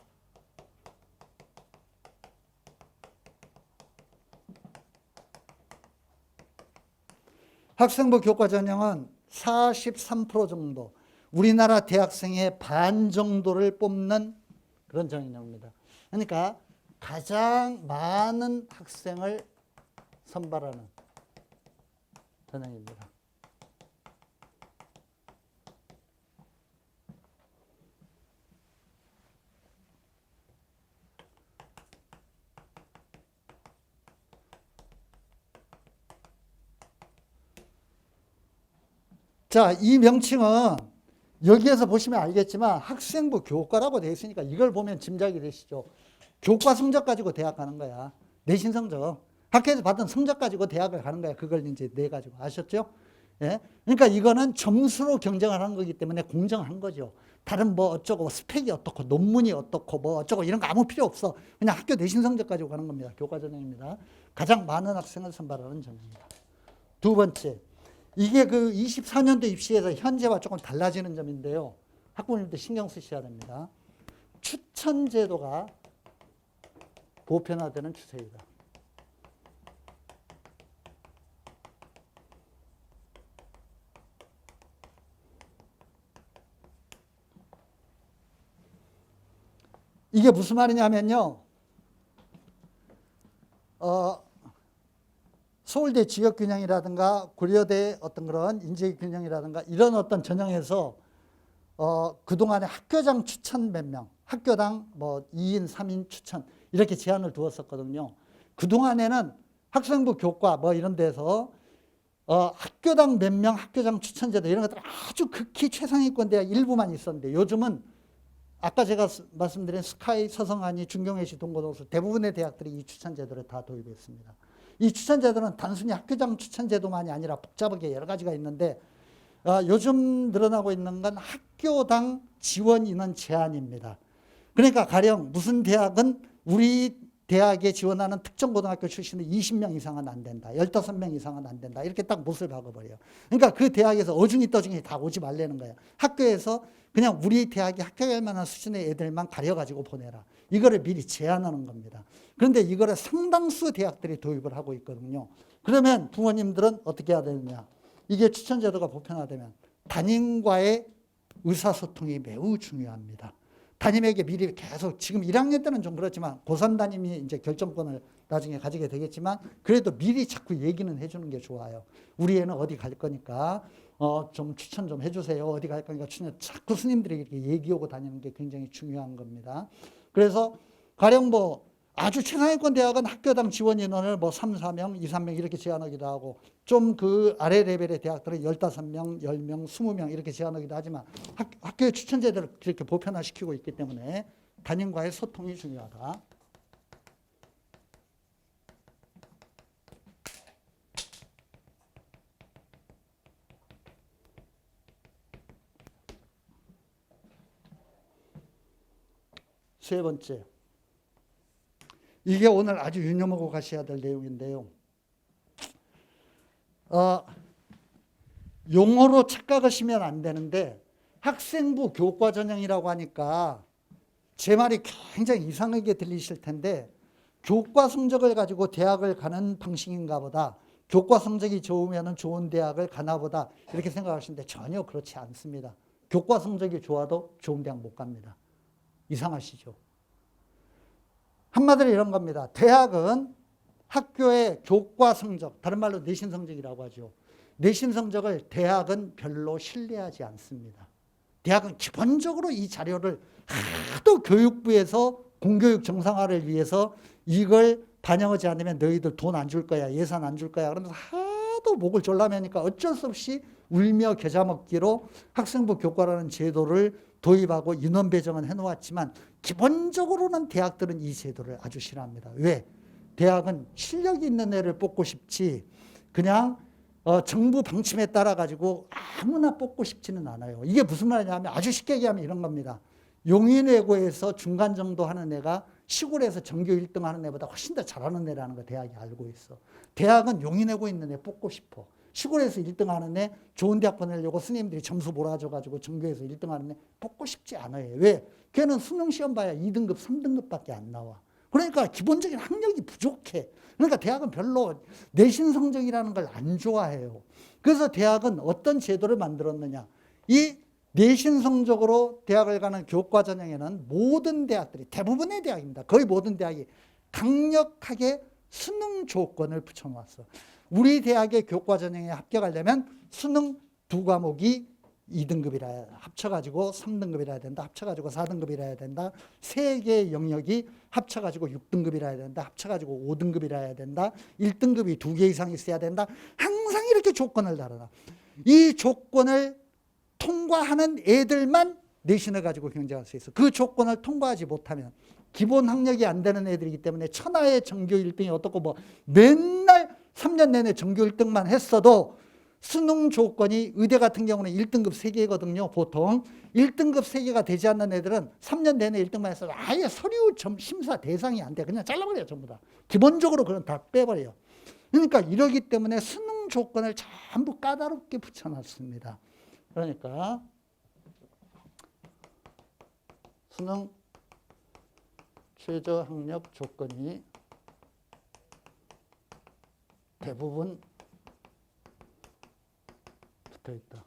학생부 교과 전형은 43% 정도, 우리나라 대학생의 반 정도를 뽑는 그런 전형입니다. 그러니까 가장 많은 학생을 선발하는 전형입니다. 자, 이 명칭은 여기에서 보시면 알겠지만 학생부 교과라고 되어 있으니까 이걸 보면 짐작이 되시죠. 교과 성적 가지고 대학 가는 거야. 내신 성적. 학교에서 받은 성적 가지고 대학을 가는 거야. 그걸 이제 내 가지고. 아셨죠? 예? 그러니까 이거는 점수로 경쟁을 하는 거기 때문에 공정한 거죠. 다른 뭐 어쩌고 스펙이 어떻고 논문이 어떻고 뭐 어쩌고 이런 거 아무 필요 없어. 그냥 학교 내신 성적 가지고 가는 겁니다. 교과 전형입니다. 가장 많은 학생을 선발하는 전형입니다. 두 번째. 이게 그 24년도 입시에서 현재와 조금 달라지는 점인데요. 학부모님들 신경 쓰셔야 됩니다. 추천 제도가 보편화되는 추세이다. 이게 무슨 말이냐면요. 서울대 지역균형이라든가 고려대 어떤 그런 인재균형이라든가 이런 어떤 전형에서 그동안에 학교장 추천 몇 명, 학교당 뭐 2인, 3인 추천 이렇게 제한을 두었었거든요. 그동안에는 학생부 교과 뭐 이런 데서 학교당 몇 명, 학교장 추천제도 이런 것들 아주 극히 최상위권 대학 일부만 있었는데 요즘은 아까 제가 말씀드린 스카이, 서성하니, 중경외시, 동고동수 대부분의 대학들이 이 추천제도를 다 도입했습니다. 이 추천제도는 단순히 학교장 추천제도만이 아니라 복잡하게 여러 가지가 있는데 요즘 늘어나고 있는 건 학교당 지원 인원 제한입니다. 그러니까 가령 무슨 대학은 우리 대학에 지원하는 특정 고등학교 출신은 20명 이상은 안 된다. 15명 이상은 안 된다. 이렇게 딱 못을 박아버려요. 그러니까 그 대학에서 어중이 떠중이 다 오지 말라는 거예요. 학교에서 그냥 우리 대학이 합격할 만한 수준의 애들만 가려가지고 보내라. 이거를 미리 제한하는 겁니다. 그런데 이거를 상당수 대학들이 도입을 하고 있거든요. 그러면 부모님들은 어떻게 해야 되느냐. 이게 추천제도가 보편화되면 담임과의 의사소통이 매우 중요합니다. 담임에게 미리 계속 지금 1학년 때는 좀 그렇지만 고3 담임이 이제 결정권을 나중에 가지게 되겠지만 그래도 미리 자꾸 얘기는 해주는 게 좋아요. 우리 애는 어디 갈 거니까 좀 추천 좀 해주세요. 어디 갈 거니까 추천. 자꾸 스님들에게 이렇게 얘기하고 다니는 게 굉장히 중요한 겁니다. 그래서 가령 뭐 아주 최상위권 대학은 학교당 지원 인원을 뭐 3, 4명, 2, 3명 이렇게 제한하기도 하고 좀 그 아래 레벨의 대학들은 15명, 10명, 20명 이렇게 제한하기도 하지만 학교의 추천제들을 그렇게 보편화시키고 있기 때문에 담임과의 소통이 중요하다. 세 번째. 이게 오늘 아주 유념하고 가셔야 될 내용인데요. 용어로 착각하시면 안 되는데 학생부 교과 전형이라고 하니까 제 말이 굉장히 이상하게 들리실 텐데 교과 성적을 가지고 대학을 가는 방식인가 보다. 교과 성적이 좋으면 좋은 대학을 가나 보다. 이렇게 생각하시는데 전혀 그렇지 않습니다. 교과 성적이 좋아도 좋은 대학 못 갑니다. 이상하시죠? 한마디로 이런 겁니다. 대학은 학교의 교과 성적, 다른 말로 내신 성적이라고 하죠. 내신 성적을 대학은 별로 신뢰하지 않습니다. 대학은 기본적으로 이 자료를 하도 교육부에서 공교육 정상화를 위해서 이걸 반영하지 않으면 너희들 돈 안 줄 거야, 예산 안 줄 거야. 그러면서 하도 목을 졸라매니까 어쩔 수 없이 울며 겨자 먹기로 학생부 교과라는 제도를 도입하고 인원 배정은 해놓았지만 기본적으로는 대학들은 이 제도를 아주 싫어합니다. 왜? 대학은 실력이 있는 애를 뽑고 싶지 그냥 정부 방침에 따라 가지고 아무나 뽑고 싶지는 않아요. 이게 무슨 말이냐면 아주 쉽게 얘기하면 이런 겁니다. 용인외고에서 중간 정도 하는 애가 시골에서 전교 1등 하는 애보다 훨씬 더 잘하는 애라는 거 대학이 알고 있어. 대학은 용인외고 있는 애 뽑고 싶어. 시골에서 1등 하는 애 좋은 대학 보내려고 스님들이 점수 몰아줘가지고 전교에서 1등 하는 애 뽑고 싶지 않아요. 왜? 걔는 수능 시험 봐야 2등급, 3등급밖에 안 나와. 그러니까 기본적인 학력이 부족해. 그러니까 대학은 별로 내신 성적이라는 걸 안 좋아해요. 그래서 대학은 어떤 제도를 만들었느냐. 이 내신 성적으로 대학을 가는 교과 전형에는 모든 대학들이, 대부분의 대학입니다. 거의 모든 대학이 강력하게 수능 조건을 붙여놨어. 우리 대학의 교과 전형에 합격하려면 수능 2과목이 2등급이라 합쳐가지고 3등급이라 된다. 합쳐가지고 4등급이라 해야 된다. 3개의 영역이 합쳐가지고 6등급이라 해야 된다. 합쳐가지고 5등급이라 해야 된다. 1등급이 2개 이상 있어야 된다. 항상 이렇게 조건을 달아놔. 이 조건을 통과하는 애들만 내신을 가지고 경쟁할 수 있어. 그 조건을 통과하지 못하면 기본 학력이 안 되는 애들이기 때문에 천하의 전교 1등이 어떻고 뭐 맨날 3년 내내 전교 1등만 했어도 수능 조건이 의대 같은 경우는 1등급 3개거든요. 보통 1등급 3개가 되지 않는 애들은 3년 내내 1등만 했어도 아예 서류 심사 대상이 안 돼. 그냥 잘라버려요. 전부 다. 기본적으로 그건 다 빼버려요. 그러니까 이러기 때문에 수능 조건을 전부 까다롭게 붙여놨습니다. 그러니까 수능 최저 학력 조건이 대부분 붙어 있다.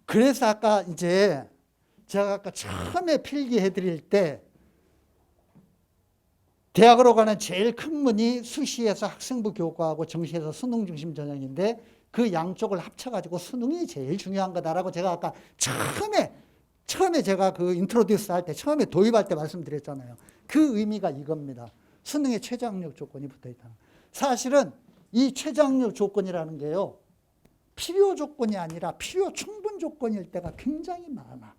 그래서 아까 이제 제가 아까 처음에 필기해 드릴 때 대학으로 가는 제일 큰 문이 수시에서 학생부 교과하고 정시에서 수능 중심 전형인데 그 양쪽을 합쳐가지고 수능이 제일 중요한 거다라고 제가 아까 처음에 제가 그 인트로듀스 할 때 처음에 도입할 때 말씀드렸잖아요. 그 의미가 이겁니다. 수능의 최저학력 조건이 붙어 있다. 사실은 이 최저학력 조건이라는 게요. 필요 조건이 아니라 필요 충분 조건일 때가 굉장히 많아.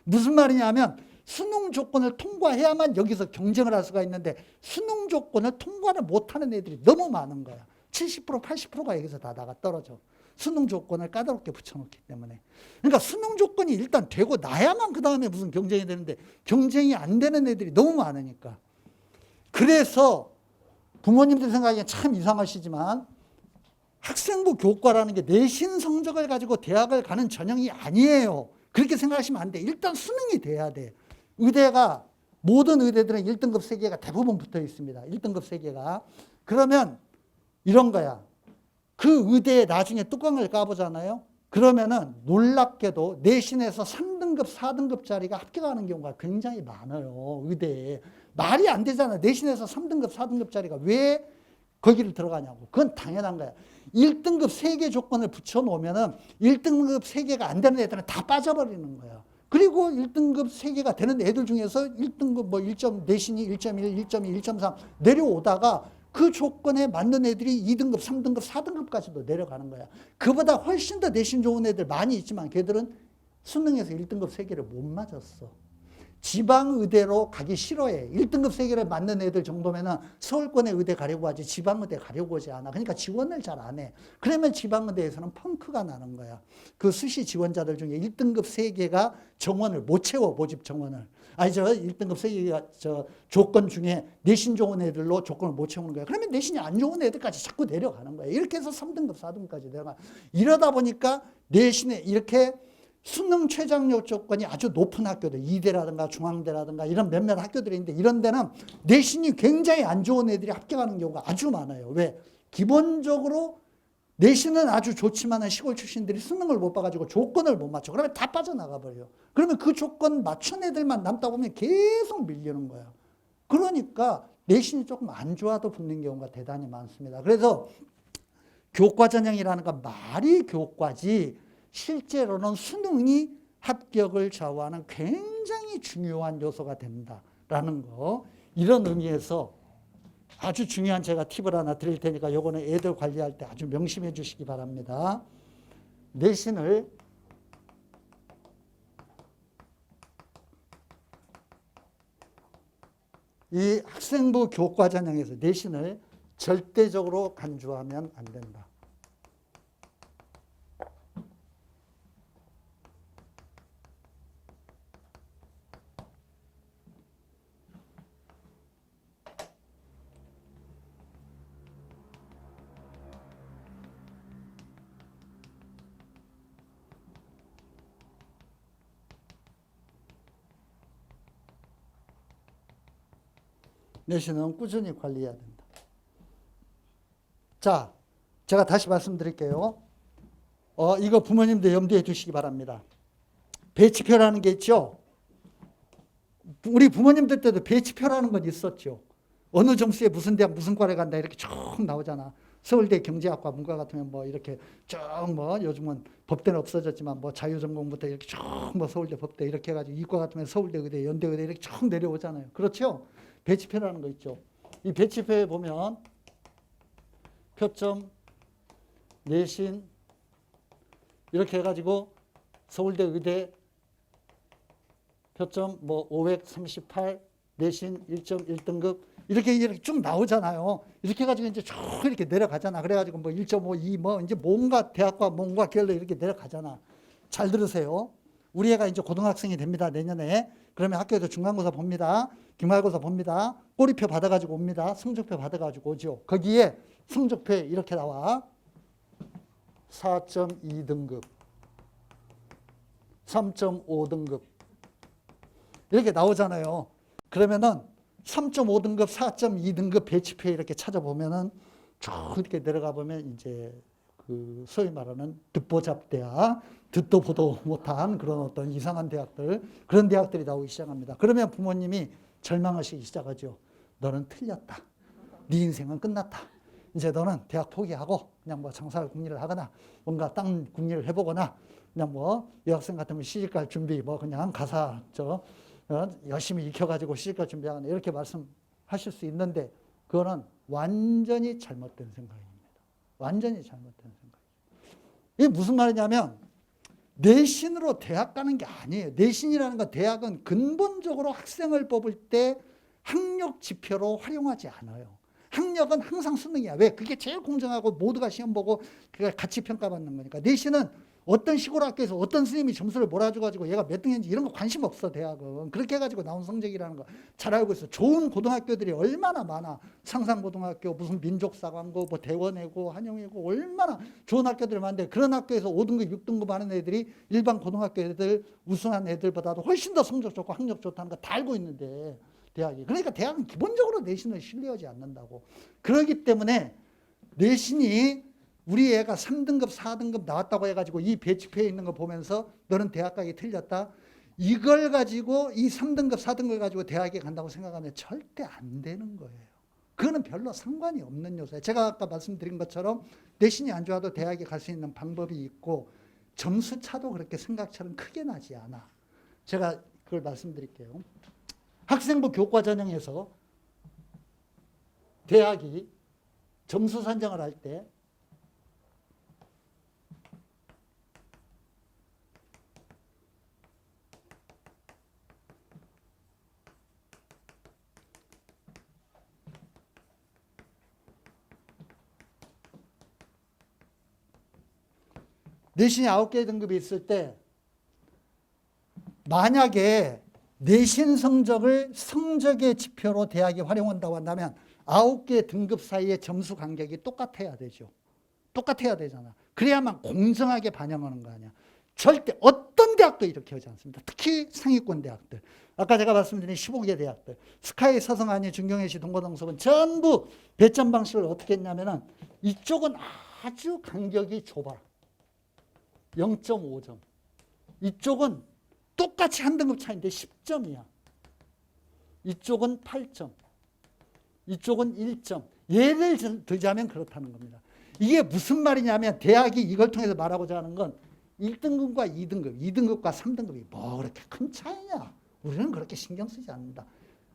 무슨 말이냐면 수능 조건을 통과해야만 여기서 경쟁을 할 수가 있는데 수능 조건을 통과를 못하는 애들이 너무 많은 거야. 70%, 80%가 여기서 다 나가 떨어져. 수능 조건을 까다롭게 붙여놓기 때문에. 그러니까 수능 조건이 일단 되고 나야만 그 다음에 무슨 경쟁이 되는데 경쟁이 안 되는 애들이 너무 많으니까. 그래서 부모님들 생각하기엔 참 이상하시지만 학생부 교과라는 게 내신 성적을 가지고 대학을 가는 전형이 아니에요. 그렇게 생각하시면 안 돼. 일단 수능이 돼야 돼. 의대가 모든 의대들은 1등급 3개가 대부분 붙어 있습니다. 1등급 3개가. 그러면 이런 거야. 그 의대에 나중에 뚜껑을 까보잖아요. 그러면은 놀랍게도 내신에서 3등 3등급, 4등급짜리가 합격하는 경우가 굉장히 많아요. 의대에. 말이 안 되잖아. 내신에서 3등급, 4등급짜리가 왜 거기를 들어가냐고. 그건 당연한 거야. 1등급 3개 조건을 붙여놓으면은 1등급 3개가 안 되는 애들은 다 빠져버리는 거야. 그리고 1등급 3개가 되는 애들 중에서 1등급 뭐 1점, 내신이 1.1, 1.2, 1.3 내려오다가 그 조건에 맞는 애들이 2등급, 3등급, 4등급까지도 내려가는 거야. 그보다 훨씬 더 내신 좋은 애들 많이 있지만 걔들은 수능에서 1등급 3개를 못 맞았어. 지방의대로 가기 싫어해. 1등급 3개를 맞는 애들 정도면은 서울권의 의대 가려고 하지 지방의대 가려고 하지 않아. 그러니까 지원을 잘 안 해. 그러면 지방의대에서는 펑크가 나는 거야. 그 수시 지원자들 중에 1등급 3개가 정원을 못 채워, 모집 정원을. 아니, 1등급 3개가 조건 중에 내신 좋은 애들로 조건을 못 채우는 거야. 그러면 내신이 안 좋은 애들까지 자꾸 내려가는 거야. 이렇게 해서 3등급, 4등급까지 내려가. 이러다 보니까 내신에 이렇게 수능 최저학력 조건이 아주 높은 학교들, 이대라든가 중앙대라든가 이런 몇몇 학교들이 있는데 이런 데는 내신이 굉장히 안 좋은 애들이 합격하는 경우가 아주 많아요. 왜? 기본적으로 내신은 아주 좋지만 시골 출신들이 수능을 못 봐가지고 조건을 못 맞춰. 그러면 다 빠져나가 버려요. 그러면 그 조건 맞춘 애들만 남다 보면 계속 밀리는 거예요. 그러니까 내신이 조금 안 좋아도 붙는 경우가 대단히 많습니다. 그래서 교과 전형이라는 건 말이 교과지 실제로는 수능이 합격을 좌우하는 굉장히 중요한 요소가 된다라는 거. 이런 의미에서 아주 중요한 제가 팁을 하나 드릴 테니까 요거는 애들 관리할 때 아주 명심해 주시기 바랍니다. 내신을 이 학생부 교과 전형에서 내신을 절대적으로 간주하면 안 된다. 내신은 꾸준히 관리해야 된다. 자, 제가 다시 말씀드릴게요. 이거 부모님들 염두에 두시기 바랍니다. 배치표라는 게 있죠. 우리 부모님들 때도 배치표라는 건 있었죠. 어느 점수에 무슨 대학 무슨 과를 간다 이렇게 쭉 나오잖아. 서울대 경제학과 문과 같으면 뭐 이렇게 쭉 뭐 요즘은 법대는 없어졌지만 뭐 자유전공부터 이렇게 쭉 뭐 서울대 법대 이렇게 해가지고 이과 같으면 서울대 의대 연대 의대 이렇게 쭉 내려오잖아요. 그렇죠? 배치표라는 거 있죠. 이 배치표에 보면 표점, 내신 이렇게 해가지고 서울대 의대 표점 뭐 538, 내신 1.1등급 이렇게 쭉 나오잖아요. 이렇게 해가지고 이제 쭉 이렇게 내려가잖아. 그래가지고 뭐 1.5, 2 뭐 이제 뭔가 대학과 뭔가 결로 이렇게 내려가잖아. 잘 들으세요. 우리 애가 이제 고등학생이 됩니다. 내년에. 그러면 학교에서 중간고사 봅니다. 기말고사 봅니다. 꼬리표 받아가지고 옵니다. 성적표 받아가지고 오죠. 거기에 성적표에 이렇게 나와. 4.2등급, 3.5등급 이렇게 나오잖아요. 그러면은 3.5등급, 4.2등급 배치표에 이렇게 찾아보면은 쭉 이렇게 내려가 보면 이제 그 소위 말하는 듣보잡대학, 듣도 보도 못한 그런 어떤 이상한 대학들, 그런 대학들이 나오기 시작합니다. 그러면 부모님이 절망하시기 시작하죠. 너는 틀렸다. 네 인생은 끝났다. 이제 너는 대학 포기하고 그냥 뭐 장사할 궁리를 하거나 뭔가 땅 궁리를 해보거나 그냥 뭐 여학생 같으면 시집갈 준비 뭐 그냥 가사 열심히 익혀가지고 시집갈 준비하거나 이렇게 말씀하실 수 있는데 그거는 완전히 잘못된 생각입니다. 완전히 잘못된 생각이에요. 이게 무슨 말이냐면 내신으로 대학 가는 게 아니에요. 내신이라는 건 대학은 근본적으로 학생을 뽑을 때 학력 지표로 활용하지 않아요. 학력은 항상 수능이야. 왜? 그게 제일 공정하고 모두가 시험 보고 같이 평가받는 거니까. 내신은 어떤 시골 학교에서 어떤 선생님이 점수를 몰아줘가지고 얘가 몇 등인지 이런 거 관심 없어, 대학은. 그렇게 해가지고 나온 성적이라는 거 잘 알고 있어. 좋은 고등학교들이 얼마나 많아. 상산고등학교, 무슨 민족사관고, 뭐 대원외고, 한영외고 얼마나 좋은 학교들이 많은데 그런 학교에서 5등급, 6등급 하는 애들이 일반 고등학교 애들, 우수한 애들보다도 훨씬 더 성적 좋고 학력 좋다는 거 다 알고 있는데 대학이. 그러니까 대학은 기본적으로 내신을 신뢰하지 않는다고. 그렇기 때문에 내신이 우리 애가 3등급, 4등급 나왔다고 해가지고 이 배치표에 있는 거 보면서 너는 대학 가기 틀렸다. 이걸 가지고 이 3등급, 4등급을 가지고 대학에 간다고 생각하면 절대 안 되는 거예요. 그거는 별로 상관이 없는 요소예요. 제가 아까 말씀드린 것처럼 내신이 안 좋아도 대학에 갈 수 있는 방법이 있고 점수 차도 그렇게 생각처럼 크게 나지 않아. 제가 그걸 말씀드릴게요. 학생부 교과 전형에서 대학이 점수 산정을 할 때 내신이 9개 등급이 있을 때 만약에 내신 성적을 성적의 지표로 대학이 활용한다고 한다면 9개 등급 사이의 점수 간격이 똑같아야 되죠. 똑같아야 되잖아. 그래야만 공정하게 반영하는 거 아니야. 절대 어떤 대학도 이렇게 하지 않습니다. 특히 상위권 대학들. 아까 제가 말씀드린 15개 대학들. 스카이, 서성한이, 중경외시, 동고동석은 전부 배점 방식을 어떻게 했냐면은 이쪽은 아주 간격이 좁아. 0.5점. 이쪽은 똑같이 한 등급 차이인데 10점이야. 이쪽은 8점. 이쪽은 1점. 예를 들자면 그렇다는 겁니다. 이게 무슨 말이냐면 대학이 이걸 통해서 말하고자 하는 건 1등급과 2등급, 2등급과 3등급이 뭐 그렇게 큰 차이냐. 우리는 그렇게 신경 쓰지 않는다.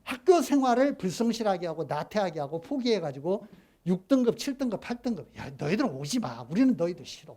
학교 생활을 불성실하게 하고 나태하게 하고 포기해가지고 6등급, 7등급, 8등급. 야, 너희들은 오지 마. 우리는 너희들 싫어.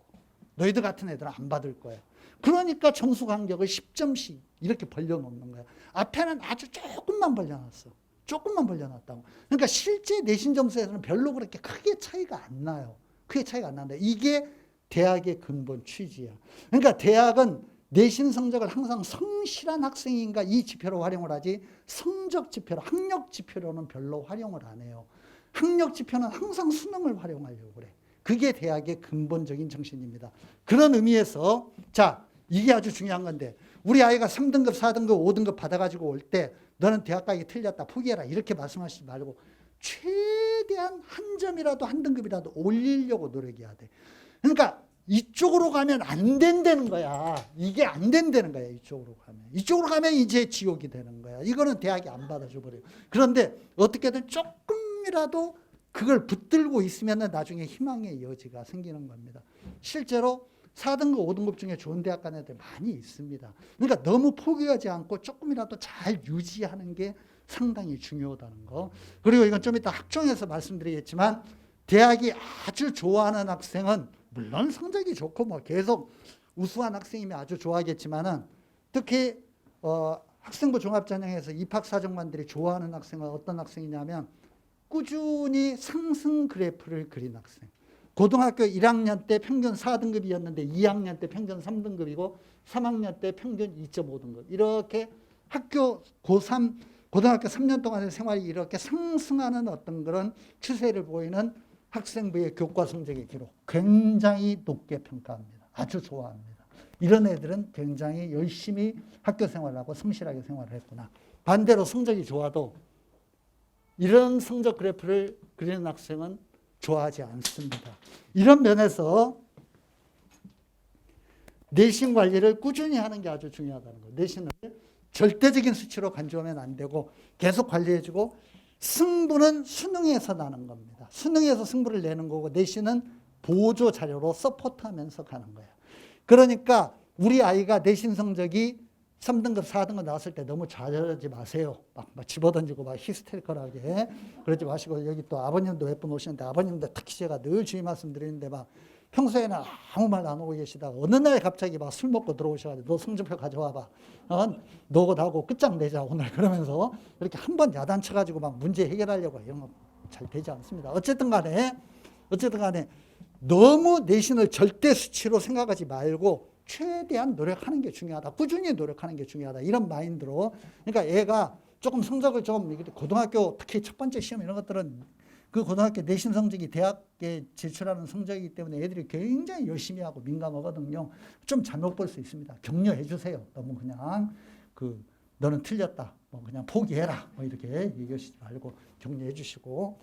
너희들 같은 애들은 안 받을 거야. 그러니까 점수 간격을 10점씩 이렇게 벌려놓는 거야. 앞에는 아주 조금만 벌려놨어. 조금만 벌려놨다고. 그러니까 실제 내신 점수에서는 별로 그렇게 크게 차이가 안 나요. 크게 차이가 안 난다. 이게 대학의 근본 취지야. 그러니까 대학은 내신 성적을 항상 성실한 학생인가 이 지표로 활용을 하지 성적 지표로, 학력 지표로는 별로 활용을 안 해요. 학력 지표는 항상 수능을 활용하려고 그래. 그게 대학의 근본적인 정신입니다. 그런 의미에서 자, 이게 아주 중요한 건데 우리 아이가 3등급, 4등급, 5등급 받아가지고 올 때 너는 대학 가기 틀렸다, 포기해라 이렇게 말씀하시지 말고 최대한 한 점이라도 한 등급이라도 올리려고 노력해야 돼. 그러니까 이쪽으로 가면 안 된다는 거야. 이게 안 된다는 거야. 이쪽으로 가면. 이쪽으로 가면 이제 지옥이 되는 거야. 이거는 대학이 안 받아줘 버려요. 그런데 어떻게든 조금이라도 그걸 붙들고 있으면 나중에 희망의 여지가 생기는 겁니다. 실제로 4등급, 5등급 중에 좋은 대학 간 애들 많이 있습니다. 그러니까 너무 포기하지 않고 조금이라도 잘 유지하는 게 상당히 중요하다는 거. 그리고 이건 좀 이따 학종에서 말씀드리겠지만 대학이 아주 좋아하는 학생은 물론 성적이 좋고 뭐 계속 우수한 학생이면 아주 좋아하겠지만은 특히 학생부 종합전형에서 입학사정관들이 좋아하는 학생은 어떤 학생이냐면 꾸준히 상승 그래프를 그린 학생. 고등학교 1학년 때 평균 4등급이었는데 2학년 때 평균 3등급이고 3학년 때 평균 2.5등급. 이렇게 학교 고3, 고등학교 3년 동안의 생활이 이렇게 상승하는 어떤 그런 추세를 보이는 학생부의 교과 성적의 기록. 굉장히 높게 평가합니다. 아주 좋아합니다. 이런 애들은 굉장히 열심히 학교 생활을 하고 성실하게 생활을 했구나. 반대로 성적이 좋아도 이런 성적 그래프를 그리는 학생은 좋아하지 않습니다. 이런 면에서 내신 관리를 꾸준히 하는 게 아주 중요하다는 거예요. 내신을 절대적인 수치로 간주하면 안 되고 계속 관리해주고 승부는 수능에서 나는 겁니다. 수능에서 승부를 내는 거고 내신은 보조 자료로 서포트하면서 가는 거예요. 그러니까 우리 아이가 내신 성적이 3등급, 4등급 나왔을 때 너무 좌절하지 마세요. 막 집어던지고 막 히스테리컬하게 그러지 마시고 여기 또 아버님도 몇 분 오시는데 아버님도 특히 제가 늘 주의 말씀드리는데 막 평소에는 아무 말 안 하고 계시다가 어느 날 갑자기 막 술 먹고 들어오셔가지고 너 성적표 가져와봐. 너하고 나하고 끝장내자 오늘 그러면서 이렇게 한 번 야단쳐가지고 막 문제 해결하려고 이런 거 잘 되지 않습니다. 어쨌든 간에 너무 내신을 절대 수치로 생각하지 말고 최대한 노력하는 게 중요하다. 꾸준히 노력하는 게 중요하다. 이런 마인드로. 그러니까 애가 조금 성적을 좀 고등학교 특히 첫 번째 시험 이런 것들은 그 고등학교 내신 성적이 대학에 제출하는 성적이기 때문에 애들이 굉장히 열심히 하고 민감하거든요. 좀 잘못 볼 수 있습니다. 격려해 주세요. 너무 그냥 너는 틀렸다. 뭐 그냥 포기해라. 뭐 이렇게 얘기하시지 말고 격려해 주시고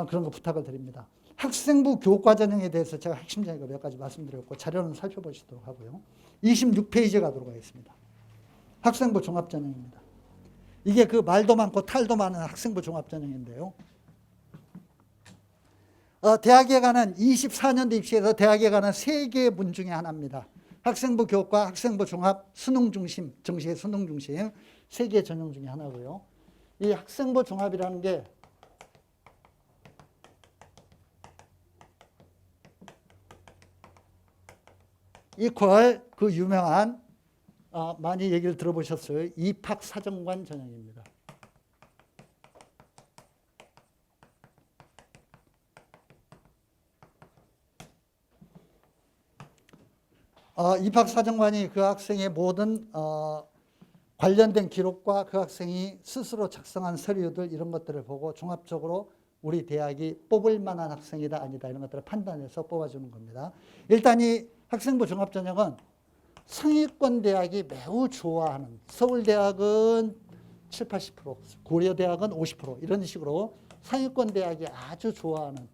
그런 거 부탁을 드립니다. 학생부 교과 전형에 대해서 제가 핵심적인 거 몇 가지 말씀드렸고 자료는 살펴보시도록 하고요. 26페이지 가도록 하겠습니다. 학생부 종합전형입니다. 이게 그 말도 많고 탈도 많은 학생부 종합전형인데요. 대학에 가는 24년도 입시에서 대학에 가는 3개의 문 중에 하나입니다. 학생부 교과, 학생부 종합, 수능 중심, 정시의 수능 중심 3개의 전형 중에 하나고요. 이 학생부 종합이라는 게 이퀄 그 유명한 많이 얘기를 들어보셨어요. 입학사정관 전형입니다. 입학사정관이 그 학생의 모든 관련된 기록과 그 학생이 스스로 작성한 서류들 이런 것들을 보고 종합적으로 우리 대학이 뽑을 만한 학생이다 아니다 이런 것들을 판단해서 뽑아주는 겁니다. 일단 이 학생부 종합전형은 상위권 대학이 매우 좋아하는 서울대학은 7, 80%, 고려대학은 50% 이런 식으로 상위권 대학이 아주 좋아하는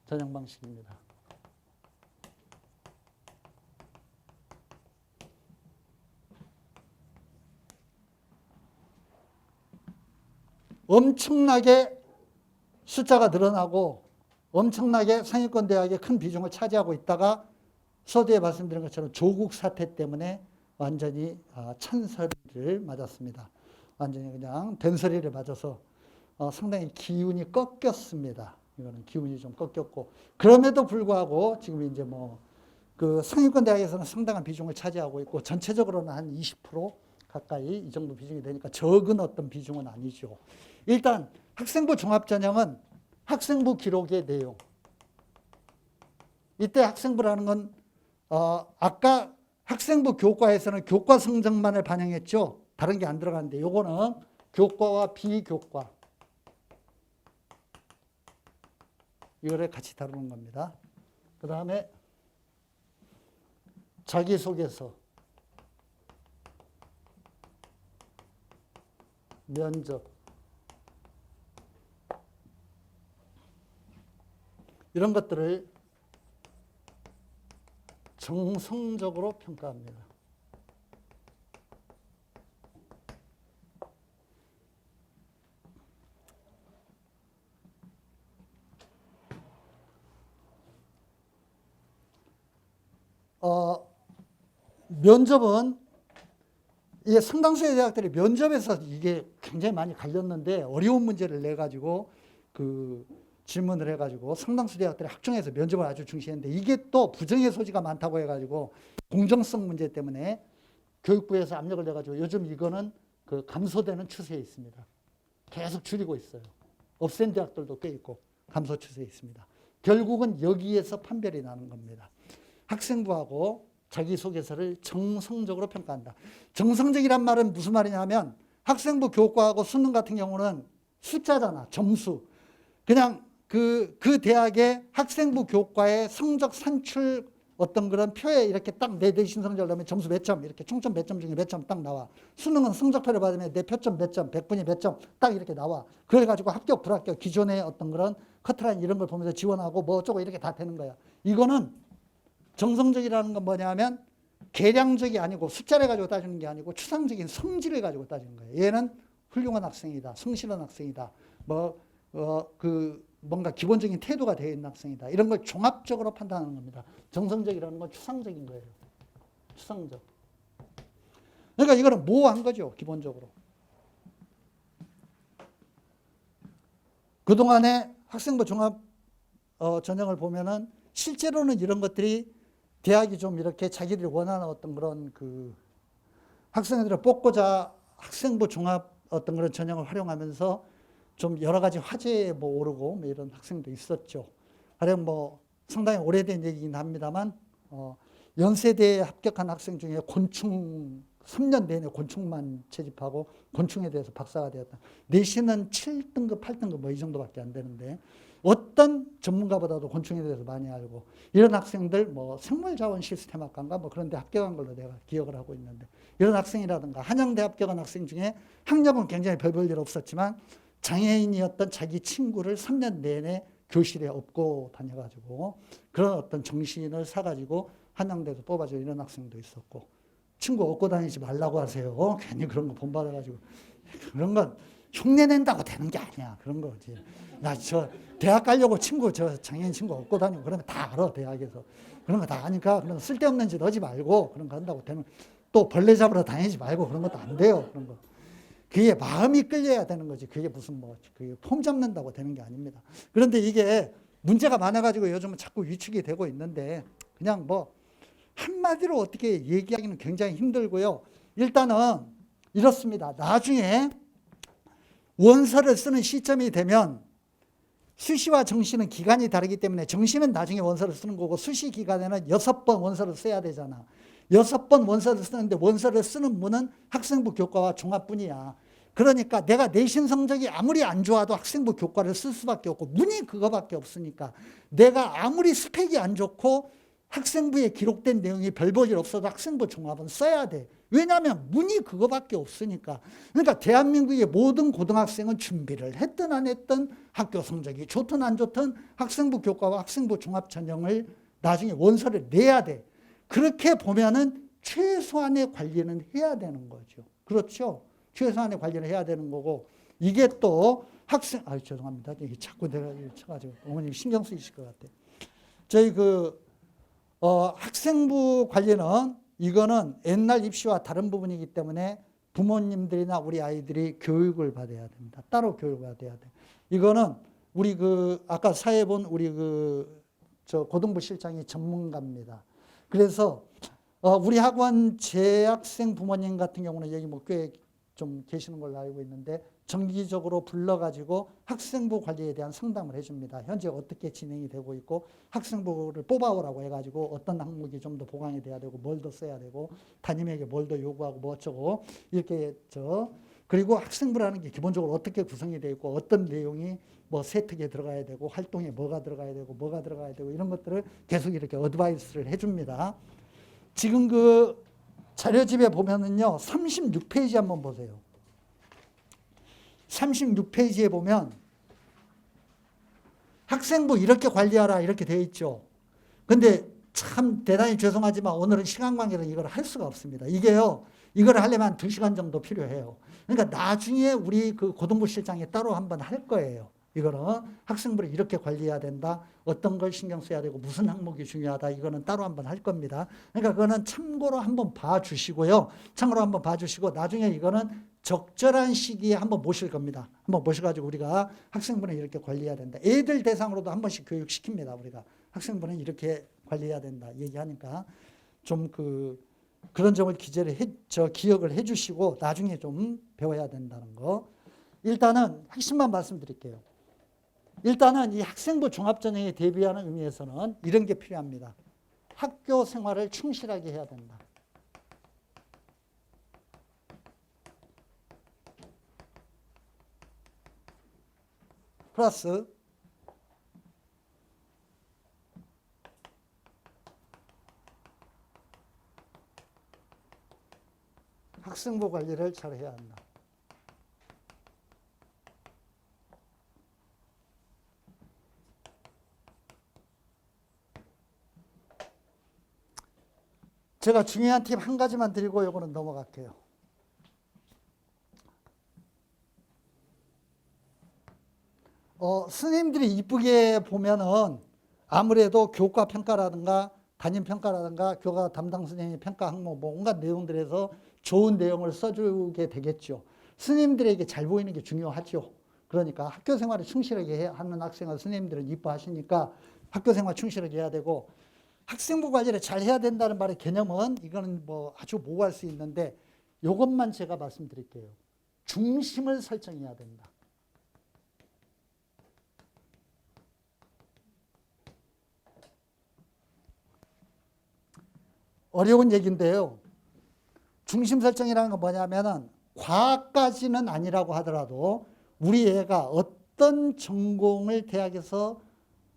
전형 방식입니다. 엄청나게 숫자가 늘어나고 엄청나게 상위권 대학에 큰 비중을 차지하고 있다가 서두에 말씀드린 것처럼 조국 사태 때문에 완전히 찬서리를 맞았습니다. 완전히 그냥 된소리를 맞아서 상당히 기운이 꺾였습니다. 이거는 기운이 좀 꺾였고 그럼에도 불구하고 지금 이제 뭐 그 상위권 대학에서는 상당한 비중을 차지하고 있고 전체적으로는 한 20% 가까이 이 정도 비중이 되니까 적은 어떤 비중은 아니죠. 일단 학생부 종합전형은 학생부 기록의 내용. 이때 학생부라는 건 아까 학생부 교과에서는 교과 성적만을 반영했죠. 다른 게 안 들어가는데 요거는 교과와 비교과 이거를 같이 다루는 겁니다. 그 다음에 자기소개서, 면접 이런 것들을 정성적으로 평가합니다. 면접은 이게 상당수의 대학들이 면접에서 이게 굉장히 많이 갈렸는데 어려운 문제를 내가지고 그 질문을 해가지고 상당수 대학들이 학종에서 면접을 아주 중시했는데 이게 또 부정의 소지가 많다고 해가지고 공정성 문제 때문에 교육부에서 압력을 내가지고 요즘 이거는 그 감소되는 추세에 있습니다. 계속 줄이고 있어요. 없앤 대학들도 꽤 있고 감소 추세에 있습니다. 결국은 여기에서 판별이 나는 겁니다. 학생부하고 자기소개서를 정성적으로 평가한다. 정성적이란 말은 무슨 말이냐면 학생부 교과하고 수능 같은 경우는 숫자잖아. 점수. 그냥 그 대학의 학생부 교과의 성적 산출 어떤 그런 표에 이렇게 딱 내 내신 성적을 넣으면 점수 몇 점, 이렇게 총점 몇 점 중에 몇 점 딱 나와. 수능은 성적표를 받으면 내 표점 몇 점, 100분이 몇 점 딱 이렇게 나와. 그래가지고 합격, 불합격, 기존의 어떤 그런 커트라인 이런 걸 보면서 지원하고 뭐 어쩌고 이렇게 다 되는 거야. 이거는 정성적이라는 건 뭐냐면 계량적이 아니고 숫자를 가지고 따지는 게 아니고 추상적인 성질을 가지고 따지는 거예요. 얘는 훌륭한 학생이다. 성실한 학생이다. 뭔가 기본적인 태도가 되어 있는 학생이다. 이런 걸 종합적으로 판단하는 겁니다. 정성적이라는 건 추상적인 거예요. 추상적. 그러니까 이거는 모호한 거죠. 기본적으로. 그동안에 학생부 종합 전형을 보면은 실제로는 이런 것들이 대학이 좀 이렇게 자기들이 원하는 어떤 그런 그 학생들을 뽑고자 학생부 종합 어떤 그런 전형을 활용하면서 좀 여러 가지 화제에 뭐 오르고 뭐 이런 학생도 있었죠. 가령 뭐 상당히 오래된 얘기긴 합니다만 연세대에 합격한 학생 중에 곤충 3년 내내 곤충만 채집하고 곤충에 대해서 박사가 되었다. 내신은 7등급, 8등급 뭐 이 정도밖에 안 되는데 어떤 전문가보다도 곤충에 대해서 많이 알고 이런 학생들 뭐 생물자원 시스템학과인가 뭐 그런 데 합격한 걸로 내가 기억을 하고 있는데 이런 학생이라든가 한양대 합격한 학생 중에 학력은 굉장히 별 볼 일 없었지만 장애인이었던 자기 친구를 3년 내내 교실에 업고 다녀가지고 그런 어떤 정신을 사가지고 한양대에서 뽑아줘 이런 학생도 있었고 친구 얻고 다니지 말라고 하세요. 괜히 그런 거 본받아가지고. 그런 건 흉내낸다고 되는 게 아니야. 그런 거지. 나 저 대학 가려고 친구, 저 장애인 친구 얻고 다니고 그러면 다 알아, 대학에서. 그런 거 다 아니까 그런 쓸데없는 짓 하지 말고 그런 거 한다고 되는, 또 벌레 잡으러 다니지 말고 그런 것도 안 돼요. 그런 거. 그게 마음이 끌려야 되는 거지. 그게 무슨 뭐, 그게 폼 잡는다고 되는 게 아닙니다. 그런데 이게 문제가 많아가지고 요즘은 자꾸 위축이 되고 있는데, 그냥 뭐, 한마디로 어떻게 얘기하기는 굉장히 힘들고요. 일단은 이렇습니다. 나중에 원서를 쓰는 시점이 되면 수시와 정시는 기간이 다르기 때문에 정시는 나중에 원서를 쓰는 거고 수시 기간에는 6번 원서를 써야 되잖아. 6번 원서를 쓰는데 원서를 쓰는 분은 학생부 교과와 종합뿐이야. 그러니까 내가 내신 성적이 아무리 안 좋아도 학생부 교과를 쓸 수밖에 없고 문이 그거밖에 없으니까 내가 아무리 스펙이 안 좋고 학생부에 기록된 내용이 별 볼 일 없어도 학생부 종합은 써야 돼. 왜냐하면 문이 그거밖에 없으니까. 그러니까 대한민국의 모든 고등학생은 준비를 했든 안 했든 학교 성적이 좋든 안 좋든 학생부 교과와 학생부 종합 전형을 나중에 원서를 내야 돼. 그렇게 보면은 최소한의 관리는 해야 되는 거죠. 그렇죠? 최소한의 관리를 해야 되는 거고, 이게 또 학생, 죄송합니다. 이게 자꾸 내가 쳐가지고 어머님 신경 쓰이실 것 같아요. 저희 학생부 관리는 이거는 옛날 입시와 다른 부분이기 때문에 부모님들이나 우리 아이들이 교육을 받아야 됩니다. 따로 교육을 받아야 돼. 이거는 우리 아까 사회 본 우리 저 고등부 실장이 전문가입니다. 그래서 우리 학원 재학생 부모님 같은 경우는 여기 뭐 꽤 좀 계시는 걸로 알고 있는데 정기적으로 불러가지고 학생부 관리에 대한 상담을 해줍니다. 현재 어떻게 진행이 되고 있고 학생부를 뽑아오라고 해가지고 어떤 항목이 좀 더 보강이 돼야 되고 뭘 더 써야 되고 담임에게 뭘 더 요구하고 뭐 어쩌고 이렇게 그리고 학생부라는 게 기본적으로 어떻게 구성이 되어 있고 어떤 내용이 뭐 세특에 들어가야 되고 활동에 뭐가 들어가야 되고 뭐가 들어가야 되고 이런 것들을 계속 이렇게 어드바이스를 해줍니다. 지금 자료집에 보면은요 36페이지 한번 보세요. 36페이지에 보면 학생부 이렇게 관리하라 이렇게 되어 있죠. 근데 참 대단히 죄송하지만 오늘은 시간 관계로 이걸 할 수가 없습니다. 이게요, 이걸 하려면 한 2시간 정도 필요해요. 그러니까 나중에 우리 고등부 실장이 따로 한번 할 거예요. 이거는 학생부를 이렇게 관리해야 된다. 어떤 걸 신경 써야 되고 무슨 항목이 중요하다. 이거는 따로 한번 할 겁니다. 그러니까 그거는 참고로 한번 봐주시고요. 참고로 한번 봐주시고 나중에 이거는 적절한 시기에 한번 모실 겁니다. 한번 모셔가지고 우리가 학생부는 이렇게 관리해야 된다. 애들 대상으로도 한 번씩 교육시킵니다. 우리가 학생부는 이렇게 관리해야 된다. 얘기하니까 좀 그런 점을 기억을 해주시고 나중에 좀 배워야 된다는 거. 일단은 핵심만 말씀드릴게요. 일단은 이 학생부 종합전형에 대비하는 의미에서는 이런 게 필요합니다. 학교 생활을 충실하게 해야 된다. 플러스 학생부 관리를 잘 해야 한다. 제가 중요한 팁 한 가지만 드리고 이거는 넘어갈게요. 스님들이 이쁘게 보면은 아무래도 교과 평가라든가 담임 평가라든가 교과 담당 선생님의 평가 항목 뭐 온갖 내용들에서 좋은 내용을 써주게 되겠죠. 스님들에게 잘 보이는 게 중요하죠. 그러니까 학교 생활을 충실하게 하는 학생을 스님들은 이뻐하시니까 학교 생활 충실하게 해야 되고, 학생부 관리를 잘 해야 된다는 말의 개념은 이거는 뭐 아주 모호할 수 있는데 이것만 제가 말씀드릴게요. 중심을 설정해야 된다. 어려운 얘기인데요. 중심 설정이라는 건 뭐냐면은 과학까지는 아니라고 하더라도 우리 애가 어떤 전공을 대학에서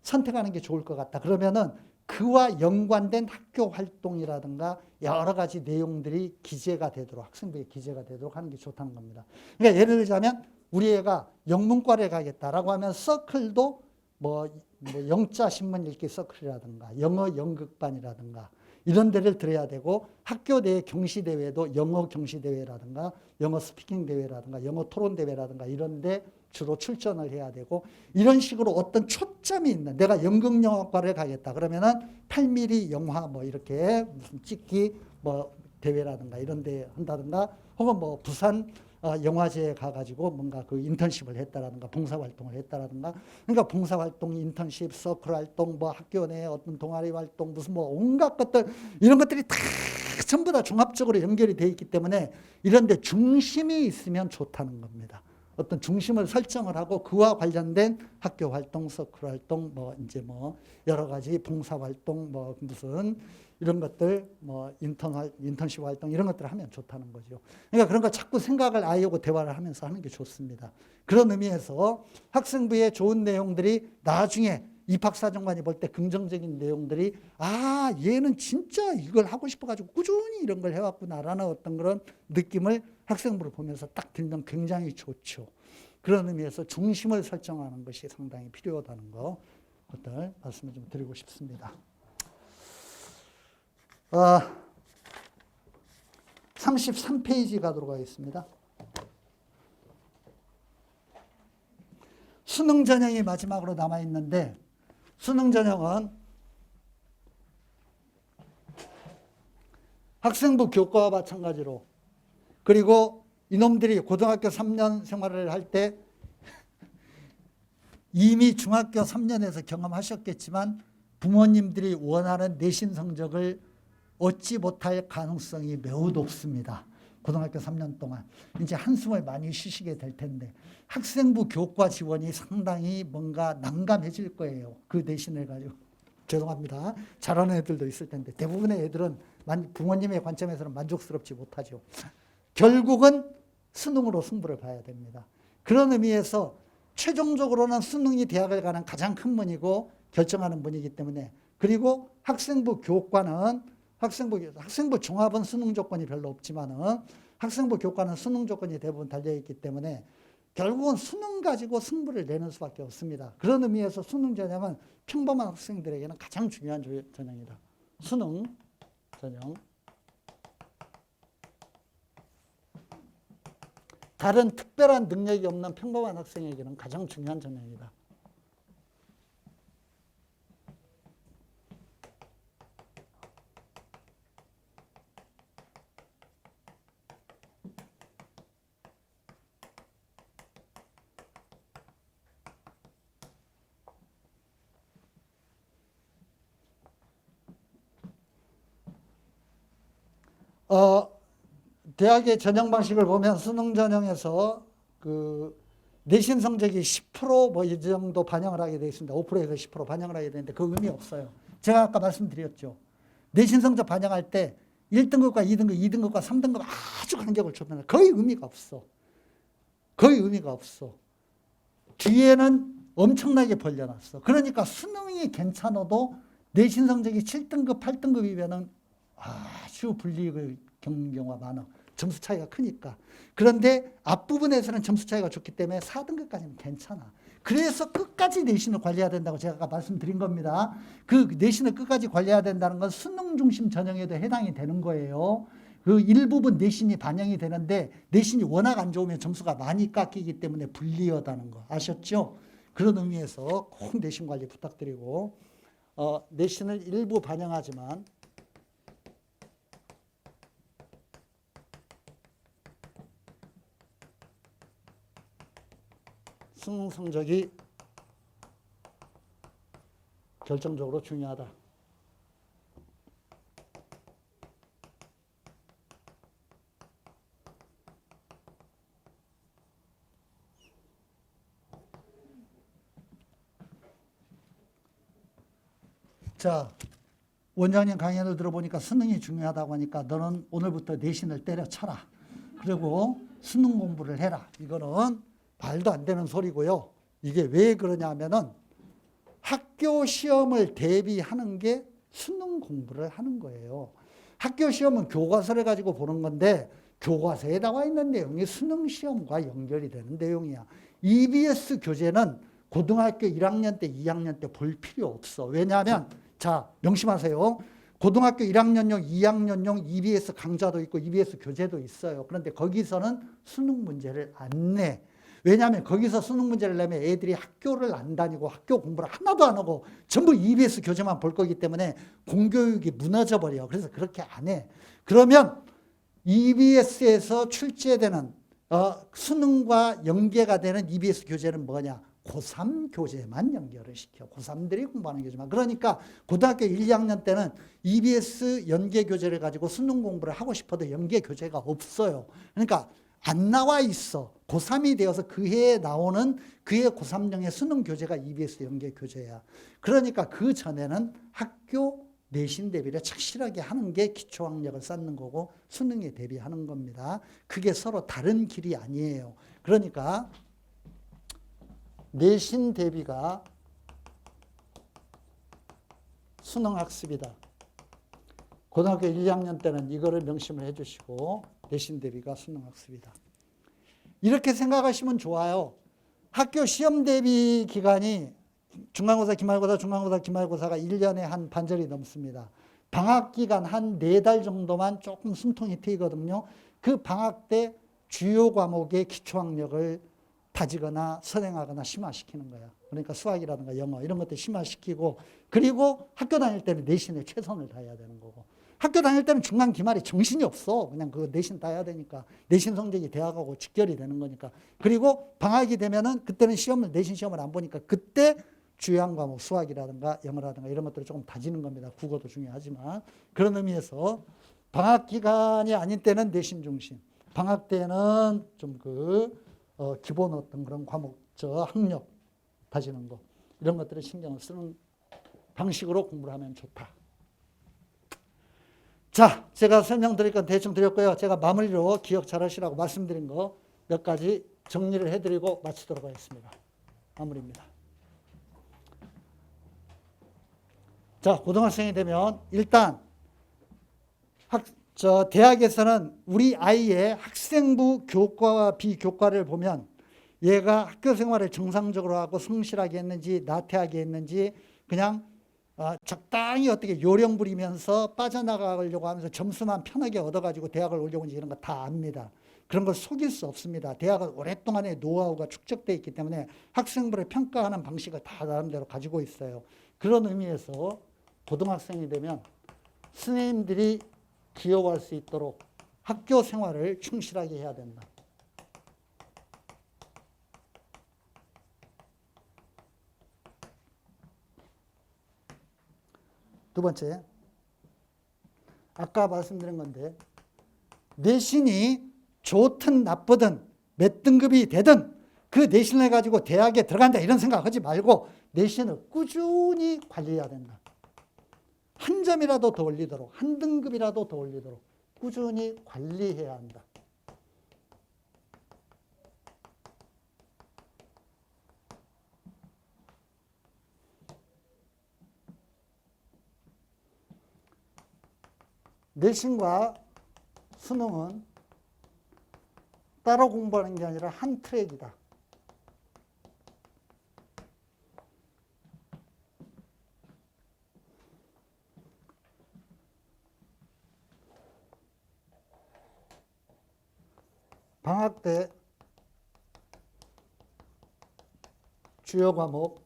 선택하는 게 좋을 것 같다. 그러면은 그와 연관된 학교 활동이라든가 여러 가지 내용들이 기재가 되도록, 학생부에 기재가 되도록 하는 게 좋다는 겁니다. 그러니까 예를 들자면 우리 애가 영문과를 가겠다라고 하면 서클도 뭐 영자 신문 읽기 서클이라든가 영어 연극반이라든가 이런 데를 들어야 되고 학교 내 경시대회도 영어 경시대회라든가 영어 스피킹 대회라든가 영어 토론 대회라든가 이런 데 주로 출전을 해야 되고 이런 식으로 어떤 초점이 있는 내가 연극영화과를 가겠다 그러면은 8mm 영화 뭐 이렇게 무슨 찍기 뭐 대회라든가 이런 데 한다든가 혹은 뭐 부산 영화제에 가가지고 뭔가 그 인턴십을 했다라든가 봉사활동을 했다라든가 그러니까 봉사활동, 인턴십, 서클 활동, 뭐 학교 내 어떤 동아리 활동 무슨 뭐 온갖 것들 이런 것들이 다 전부 다 종합적으로 연결이 돼 있기 때문에 이런 데 중심이 있으면 좋다는 겁니다. 어떤 중심을 설정을 하고 그와 관련된 학교 활동, 서클 활동, 뭐 이제 뭐 여러 가지 봉사 활동, 뭐 무슨 이런 것들, 뭐 인턴십 활동 이런 것들을 하면 좋다는 거죠. 그러니까 그런 거 자꾸 생각을 아이하고 대화를 하면서 하는 게 좋습니다. 그런 의미에서 학생부의 좋은 내용들이 나중에 입학사정관이 볼 때 긍정적인 내용들이 아 얘는 진짜 이걸 하고 싶어가지고 꾸준히 이런 걸 해왔구나라는 어떤 그런 느낌을 학생부를 보면서 딱 들면 굉장히 좋죠. 그런 의미에서 중심을 설정하는 것이 상당히 필요하다는 것들 말씀을 좀 드리고 싶습니다. 33페이지 가도록 하겠습니다. 수능 전형이 마지막으로 남아있는데 수능 전형은 학생부 교과와 마찬가지로 그리고 이놈들이 고등학교 3년 생활을 할 때 이미 중학교 3년에서 경험하셨겠지만 부모님들이 원하는 내신 성적을 얻지 못할 가능성이 매우 높습니다. 고등학교 3년 동안 이제 한숨을 많이 쉬시게 될 텐데 학생부 교과 지원이 상당히 뭔가 난감해질 거예요. 그 내신을 가지고. 죄송합니다. 잘하는 애들도 있을 텐데 대부분의 애들은 부모님의 관점에서는 만족스럽지 못하죠. 결국은 수능으로 승부를 봐야 됩니다. 그런 의미에서 최종적으로는 수능이 대학을 가는 가장 큰 문이고 결정하는 문이기 때문에 그리고 학생부 교과는 학생부 종합은 수능 조건이 별로 없지만은 학생부 교과는 수능 조건이 대부분 달려있기 때문에 결국은 수능 가지고 승부를 내는 수밖에 없습니다. 그런 의미에서 수능 전형은 평범한 학생들에게는 가장 중요한 전형이다. 수능 전형. 다른 특별한 능력이 없는 평범한 학생에게는 가장 중요한 전형이다. 대학의 전형 방식을 보면 수능 전형에서 그 내신 성적이 10% 이 정도 반영을 하게 되어 있습니다. 5%에서 10% 반영을 하게 되는데 그 의미 없어요. 제가 아까 말씀드렸죠. 내신 성적 반영할 때 1등급과 2등급, 2등급과 3등급 아주 간격을 좁혀놔. 거의 의미가 없어. 거의 의미가 없어. 뒤에는 엄청나게 벌려놨어. 그러니까 수능이 괜찮아도 내신 성적이 7등급, 8등급이면은 아주 불이익을 겪는 경우가 많아. 점수 차이가 크니까. 그런데 앞부분에서는 점수 차이가 좋기 때문에 4등급까지는 괜찮아. 그래서 끝까지 내신을 관리해야 된다고 제가 아까 말씀드린 겁니다. 그 내신을 끝까지 관리해야 된다는 건 수능 중심 전형에도 해당이 되는 거예요. 그 일부분 내신이 반영이 되는데 내신이 워낙 안 좋으면 점수가 많이 깎이기 때문에 불리하다는 거 아셨죠? 그런 의미에서 꼭 내신 관리 부탁드리고 내신을 일부 반영하지만 수능 성적이 결정적으로 중요하다. 자, 원장님 강연을 들어보니까 수능이 중요하다고 하니까 너는 오늘부터 내신을 때려쳐라. 그리고 수능 공부를 해라. 이거는 말도 안 되는 소리고요. 이게 왜 그러냐 하면은 학교 시험을 대비하는 게 수능 공부를 하는 거예요. 학교 시험은 교과서를 가지고 보는 건데 교과서에 나와 있는 내용이 수능 시험과 연결이 되는 내용이야. EBS 교재는 고등학교 1학년 때, 2학년 때 볼 필요 없어. 왜냐하면 자, 명심하세요. 고등학교 1학년용, 2학년용 EBS 강좌도 있고 EBS 교재도 있어요. 그런데 거기서는 수능 문제를 안 내. 왜냐하면 거기서 수능 문제를 내면 애들이 학교를 안 다니고 학교 공부를 하나도 안 하고 전부 EBS 교재만 볼 거기 때문에 공교육이 무너져 버려. 그래서 그렇게 안 해. 그러면 EBS에서 출제되는 수능과 연계가 되는 EBS 교재는 뭐냐? 고3 교재만 연결을 시켜. 고3들이 공부하는 교재만. 그러니까 고등학교 1, 2학년 때는 EBS 연계 교재를 가지고 수능 공부를 하고 싶어도 연계 교재가 없어요. 그러니까 안 나와 있어. 고3이 되어서 그 해에 나오는 그해 고3용의 수능 교재가 EBS 연계 교재야. 그러니까 그 전에는 학교 내신 대비를 착실하게 하는 게 기초학력을 쌓는 거고 수능에 대비하는 겁니다. 그게 서로 다른 길이 아니에요. 그러니까 내신 대비가 수능 학습이다. 고등학교 1, 2학년 때는 이거를 명심을 해주시고 내신 대비가 수능 학습이다. 이렇게 생각하시면 좋아요. 학교 시험 대비 기간이 중간고사, 기말고사, 중간고사, 기말고사가 1년에 한 반절이 넘습니다. 방학 기간 한 4달 정도만 조금 숨통이 트이거든요. 그 방학 때 주요 과목의 기초학력을 다지거나 선행하거나 심화시키는 거야. 그러니까 수학이라든가 영어 이런 것들 심화시키고 그리고 학교 다닐 때는 내신에 최선을 다해야 되는 거고 학교 다닐 때는 중간 기말에 정신이 없어. 그냥 그 내신 따야 되니까 내신 성적이 대학하고 직결이 되는 거니까 그리고 방학이 되면은 그때는 내신 시험을 안 보니까 그때 주요한 과목 수학이라든가 영어라든가 이런 것들을 조금 다지는 겁니다. 국어도 중요하지만 그런 의미에서 방학 기간이 아닌 때는 내신 중심 방학 때는 좀 기본 어떤 그런 과목, 학력 다지는 거 이런 것들을 신경을 쓰는 방식으로 공부를 하면 좋다. 자, 제가 설명드릴 건 대충 드렸고요. 제가 마무리로 기억 잘 하시라고 말씀드린 거 몇 가지 정리를 해드리고 마치도록 하겠습니다. 마무리입니다. 자, 고등학생이 되면 일단 대학에서는 우리 아이의 학생부 교과와 비교과를 보면 얘가 학교 생활을 정상적으로 하고 성실하게 했는지 나태하게 했는지 그냥 적당히 어떻게 요령 부리면서 빠져나가려고 하면서 점수만 편하게 얻어가지고 대학을 오려고 하는지 이런 거 다 압니다. 그런 걸 속일 수 없습니다. 대학은 오랫동안의 노하우가 축적되어 있기 때문에 학생부를 평가하는 방식을 다 나름대로 가지고 있어요. 그런 의미에서 고등학생이 되면 선생님들이 기여할 수 있도록 학교 생활을 충실하게 해야 된다. 두 번째, 아까 말씀드린 건데 내신이 좋든 나쁘든 몇 등급이 되든 그 내신을 가지고 대학에 들어간다 이런 생각하지 말고 내신을 꾸준히 관리해야 된다. 한 점이라도 더 올리도록, 한 등급이라도 더 올리도록 꾸준히 관리해야 한다. 내신과 수능은 따로 공부하는 게 아니라 한 트랙이다. 방학 때 주요 과목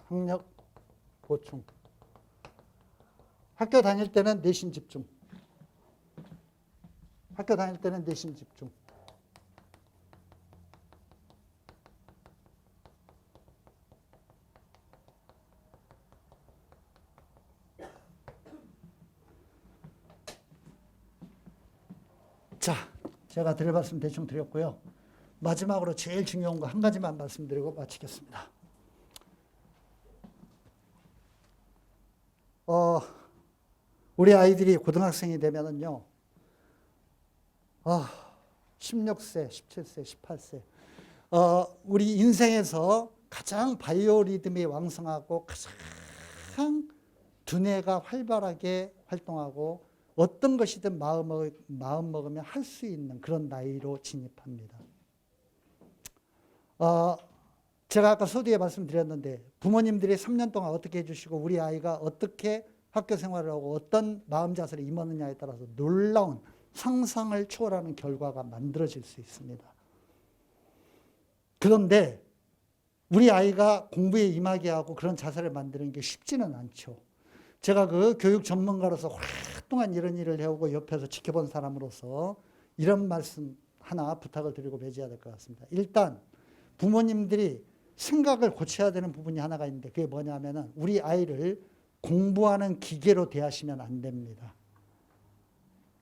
학력 보충 학교 다닐 때는 내신 집중 학교 다닐 때는 내신 집중 자, 제가 드릴 말씀 대충 드렸고요. 마지막으로 제일 중요한 거 한 가지만 말씀드리고 마치겠습니다. 우리 아이들이 고등학생이 되면은요, 16세, 17세, 18세, 우리 인생에서 가장 바이오리듬이 왕성하고 가장 두뇌가 활발하게 활동하고 어떤 것이든 마음 먹으면 할 수 있는 그런 나이로 진입합니다. 제가 아까 서두에 말씀드렸는데 부모님들이 3년 동안 어떻게 해주시고 우리 아이가 어떻게 학교 생활을 하고 어떤 마음 자세를 임하느냐에 따라서 놀라운 상상을 초월하는 결과가 만들어질 수 있습니다. 그런데 우리 아이가 공부에 임하게 하고 그런 자세를 만드는 게 쉽지는 않죠. 제가 그 교육 전문가로서 오랫동안 이런 일을 해오고 옆에서 지켜본 사람으로서 이런 말씀 하나 부탁을 드리고 맺어야 될 것 같습니다. 일단 부모님들이 생각을 고쳐야 되는 부분이 하나가 있는데 그게 뭐냐면은 우리 아이를 공부하는 기계로 대하시면 안 됩니다.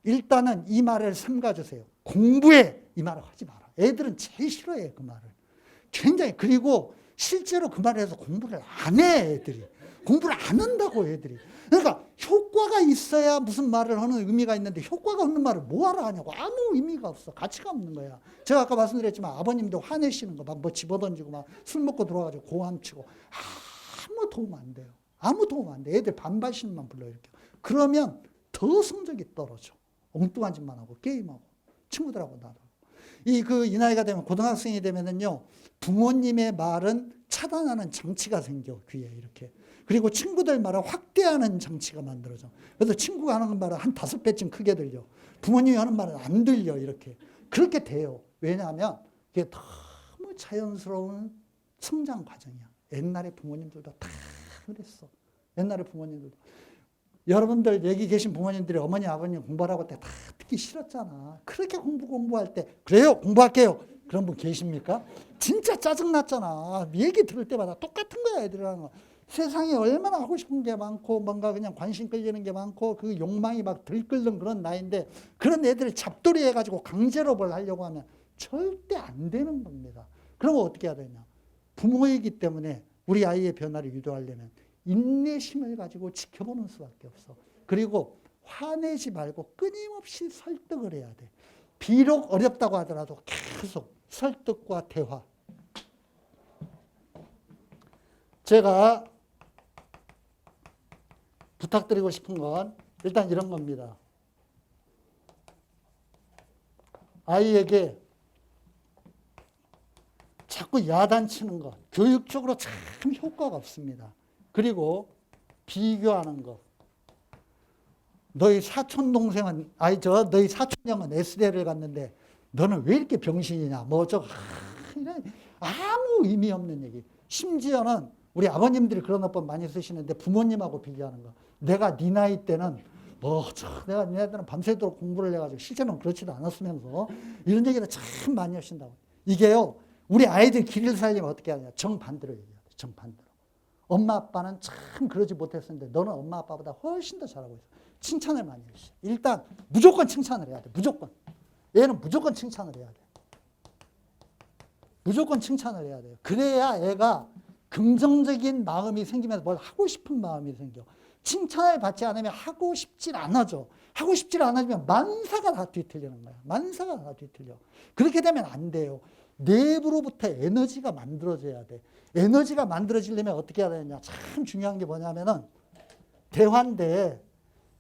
일단은 이 말을 삼가주세요. 공부해! 이 말을 하지 마라. 애들은 제일 싫어해요, 그 말을. 굉장히. 그리고 실제로 그 말을 해서 공부를 안 해, 애들이. 공부를 안 한다고, 애들이. 그러니까 효과가 있어야 무슨 말을 하는 의미가 있는데 효과가 없는 말을 뭐하러 하냐고. 아무 의미가 없어. 가치가 없는 거야. 제가 아까 말씀드렸지만 아버님도 화내시는 거 막 뭐 집어던지고 막 술 먹고 들어와가지고 고함치고 아무 도움 안 돼요. 아무 도움 안 돼. 애들 반발심만 불러일으켜. 그러면 더 성적이 떨어져. 엉뚱한 짓만 하고 게임하고 친구들하고 나도. 이 나이가 되면 고등학생이 되면은요 부모님의 말은 차단하는 장치가 생겨 귀에 이렇게. 그리고 친구들 말을 확대하는 장치가 만들어져. 그래서 친구가 하는 말은 한 5배쯤 크게 들려. 부모님이 하는 말은 안 들려 이렇게. 그렇게 돼요. 왜냐하면 이게 너무 자연스러운 성장 과정이야. 옛날에 부모님들도 다 그랬어. 옛날에 부모님들도. 여러분들 여기 계신 부모님들이 어머니 아버님 공부하라고 할 때 다 듣기 싫었잖아. 그렇게 공부할 때 그래요 공부할게요. 그런 분 계십니까? 진짜 짜증났잖아. 얘기 들을 때마다 똑같은 거야 애들이라는 거. 세상에 얼마나 하고 싶은 게 많고 뭔가 그냥 관심 끌리는 게 많고 그 욕망이 막 들끓는 그런 나이인데 그런 애들을 잡돌이 해가지고 강제로 뭘 하려고 하면 절대 안 되는 겁니다. 그러면 어떻게 해야 되냐. 부모이기 때문에 우리 아이의 변화를 유도하려면 인내심을 가지고 지켜보는 수밖에 없어. 그리고 화내지 말고 끊임없이 설득을 해야 돼. 비록 어렵다고 하더라도 계속 설득과 대화. 제가 부탁드리고 싶은 건 일단 이런 겁니다. 아이에게 자꾸 야단치는 것, 교육적으로 참 효과가 없습니다. 그리고 비교하는 것. 너희 사촌 동생은 너희 사촌 형은 S대를 갔는데 너는 왜 이렇게 병신이냐? 아무 의미 없는 얘기. 심지어는 우리 아버님들이 그런 어법 많이 쓰시는데 부모님하고 비교하는 거. 내가 네 나이 때는 내가 네 나이 때는 밤새도록 공부를 해가지고 실제로는 그렇지도 않았으면서 이런 얘기를 참 많이 하신다고. 이게요. 우리 아이들 길을 살리면 어떻게 하냐. 정반대로 얘기해야 돼. 정반대로. 엄마 아빠는 참 그러지 못했었는데 너는 엄마 아빠보다 훨씬 더 잘하고 있어. 칭찬을 많이 해주시. 일단 무조건 칭찬을 해야 돼. 무조건. 얘는 무조건 칭찬을 해야 돼. 무조건 칭찬을 해야 돼요. 그래야 애가 긍정적인 마음이 생기면서 뭘 하고 싶은 마음이 생겨. 칭찬을 받지 않으면 하고 싶질 않아져. 하고 싶질 않아지면 만사가 다 뒤틀리는 거야. 만사가 다 뒤틀려. 그렇게 되면 안 돼요. 내부로부터 에너지가 만들어져야 돼. 에너지가 만들어지려면 어떻게 해야 되느냐. 참 중요한 게 뭐냐면은 대화인데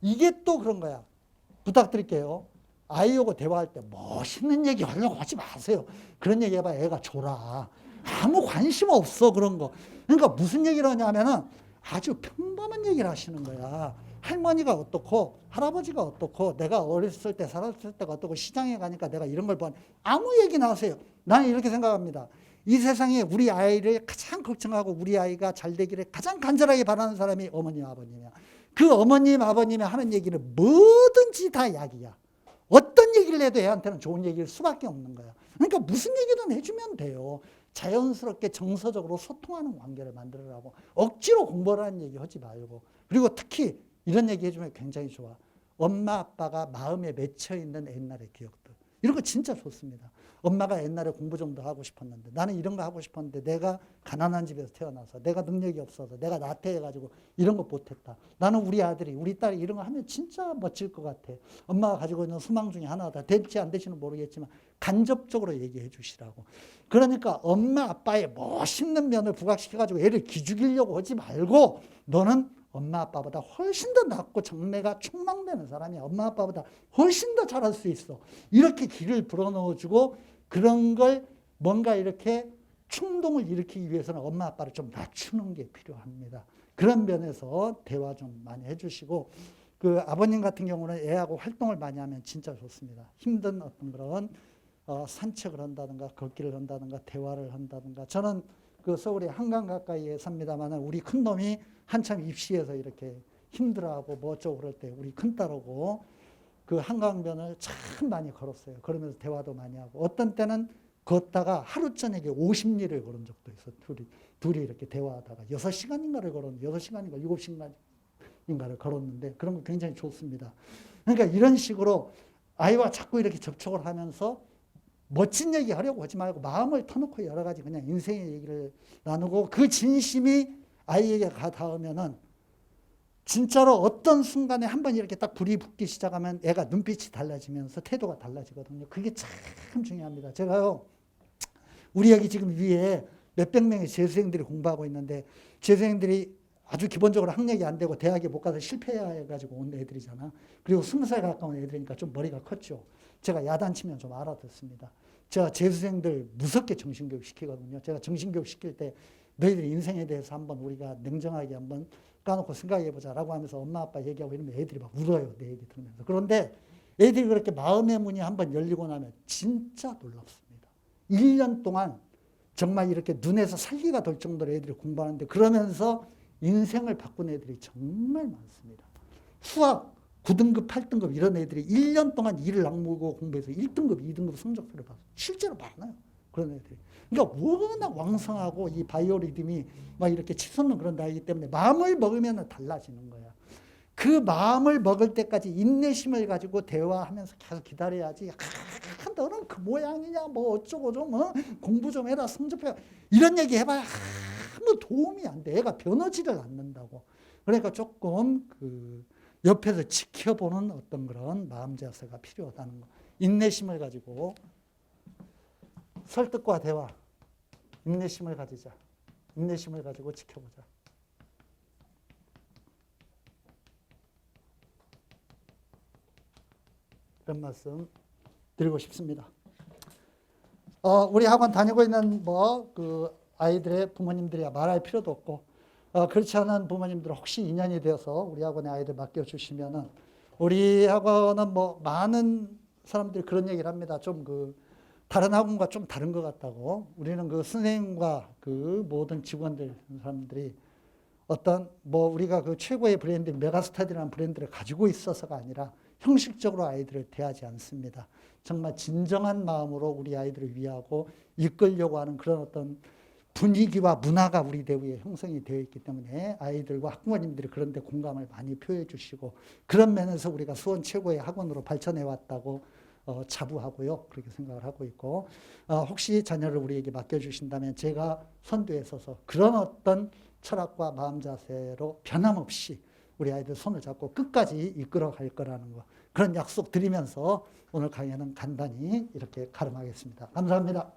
이게 또 그런 거야. 부탁드릴게요. 아이하고 대화할 때 멋있는 얘기 하려고 하지 마세요. 그런 얘기 해봐 애가 졸아. 아무 관심 없어 그런 거. 그러니까 무슨 얘기를 하냐면은 아주 평범한 얘기를 하시는 거야. 할머니가 어떻고 할아버지가 어떻고 내가 어렸을 때 살았을 때가 어떻고 시장에 가니까 내가 이런 걸 본 아무 얘기나 하세요. 나는 이렇게 생각합니다. 이 세상에 우리 아이를 가장 걱정하고 우리 아이가 잘 되기를 가장 간절하게 바라는 사람이 어머님 아버님이야. 그 어머님 아버님이 하는 얘기는 뭐든지 다 약이야. 어떤 얘기를 해도 애한테는 좋은 얘기일 수밖에 없는 거야. 그러니까 무슨 얘기든 해주면 돼요. 자연스럽게 정서적으로 소통하는 관계를 만들으라고. 억지로 공부하라는 얘기 하지 말고. 그리고 특히 이런 얘기 해주면 굉장히 좋아. 엄마 아빠가 마음에 맺혀있는 옛날의 기억들. 이런 거 진짜 좋습니다. 엄마가 옛날에 공부 좀 더 하고 싶었는데 나는 이런 거 하고 싶었는데 내가 가난한 집에서 태어나서 내가 능력이 없어서 내가 나태해가지고 이런 거 못했다. 나는 우리 아들이 우리 딸이 이런 거 하면 진짜 멋질 것 같아. 엄마가 가지고 있는 소망 중에 하나다. 될지 안 될지는 모르겠지만 간접적으로 얘기해 주시라고. 그러니까 엄마 아빠의 멋있는 면을 부각시켜가지고 애를 기죽이려고 하지 말고 너는 엄마 아빠보다 훨씬 더 낫고 장래가 촉망되는 사람이야. 엄마 아빠보다 훨씬 더 잘할 수 있어. 이렇게 길을 불어넣어주고 그런 걸 뭔가 이렇게 충동을 일으키기 위해서는 엄마 아빠를 좀 낮추는 게 필요합니다. 그런 면에서 대화 좀 많이 해주시고, 그 아버님 같은 경우는 애하고 활동을 많이 하면 진짜 좋습니다. 힘든 어떤 그런 산책을 한다든가 걷기를 한다든가 대화를 한다든가. 저는 그 서울의 한강 가까이에 삽니다만 우리 큰놈이 한참 입시해서 이렇게 힘들어하고 뭐 어쩌고 그럴 때 우리 큰딸하고 그 한강변을 참 많이 걸었어요. 걸으면서 대화도 많이 하고, 어떤 때는 걷다가 하루 저녁에 50리를 걸은 적도 있어. 둘이 이렇게 대화하다가 6시간인가를 걸었는데, 6시간인가 7시간인가를 걸었는데, 그런 거 굉장히 좋습니다. 그러니까 이런 식으로 아이와 자꾸 이렇게 접촉을 하면서 멋진 얘기 하려고 하지 말고 마음을 터놓고 여러 가지 그냥 인생의 얘기를 나누고, 그 진심이 아이에게 가 닿으면은 진짜로 어떤 순간에 한번 이렇게 딱 불이 붙기 시작하면 애가 눈빛이 달라지면서 태도가 달라지거든요. 그게 참 중요합니다. 제가요, 우리 여기 지금 위에 몇백 명의 재수생들이 공부하고 있는데, 재수생들이 아주 기본적으로 학력이 안 되고 대학에 못 가서 실패해가지고 온 애들이잖아. 그리고 20살 가까운 애들이니까 좀 머리가 컸죠. 제가 야단치면 좀 알아듣습니다. 제가 재수생들 무섭게 정신교육 시키거든요. 제가 정신교육 시킬 때 너희들이 인생에 대해서 한번 우리가 냉정하게 한번 까놓고 생각해보자라고 하면서 엄마 아빠 얘기하고 이러면 애들이 막 울어요. 내 얘기 들으면서. 그런데 애들이 그렇게 마음의 문이 한번 열리고 나면 진짜 놀랍습니다. 1년 동안 정말 이렇게 눈에서 살기가 돌 정도로 애들이 공부하는데, 그러면서 인생을 바꾼 애들이 정말 많습니다. 수학 9등급, 8등급 이런 애들이 1년 동안 이를 악물고 공부해서 1등급, 2등급 성적표를 봤어요. 실제로 많아요. 그런 애들이. 그러니까 워낙 왕성하고 이 바이오리듬이 막 이렇게 치솟는 그런 나이기 때문에 마음을 먹으면 달라지는 거야. 그 마음을 먹을 때까지 인내심을 가지고 대화하면서 계속 기다려야지. 너는 그 모양이냐, 뭐 어쩌고 좀 공부 좀 해라, 성적표 이런 얘기 해봐야 아무 도움이 안 돼. 애가 변하지를 않는다고. 그러니까 조금 그 옆에서 지켜보는 어떤 그런 마음 자세가 필요하다는 거. 인내심을 가지고 설득과 대화, 인내심을 가지자. 인내심을 가지고 지켜보자. 그런 말씀 드리고 싶습니다. 우리 학원 다니고 있는 그 아이들의 부모님들이야 말할 필요도 없고, 그렇지 않은 부모님들 혹시 인연이 되어서 우리 학원에 아이들 맡겨주시면은, 우리 학원은 많은 사람들이 그런 얘기를 합니다. 좀 다른 학원과 좀 다른 것 같다고. 우리는 그 선생님과 그 모든 직원들, 사람들이 어떤 우리가 그 최고의 브랜드, 메가스터디라는 브랜드를 가지고 있어서가 아니라 형식적으로 아이들을 대하지 않습니다. 정말 진정한 마음으로 우리 아이들을 위하고 이끌려고 하는 그런 어떤 분위기와 문화가 우리 대우에 형성이 되어 있기 때문에 아이들과 학부모님들이 그런 데 공감을 많이 표해 주시고, 그런 면에서 우리가 수원 최고의 학원으로 발전해 왔다고 자부하고요. 그렇게 생각을 하고 있고, 혹시 자녀를 우리에게 맡겨주신다면 제가 선두에 서서 그런 어떤 철학과 마음 자세로 변함없이 우리 아이들 손을 잡고 끝까지 이끌어 갈 거라는 거, 그런 약속 드리면서 오늘 강연은 간단히 이렇게 가름하겠습니다. 감사합니다.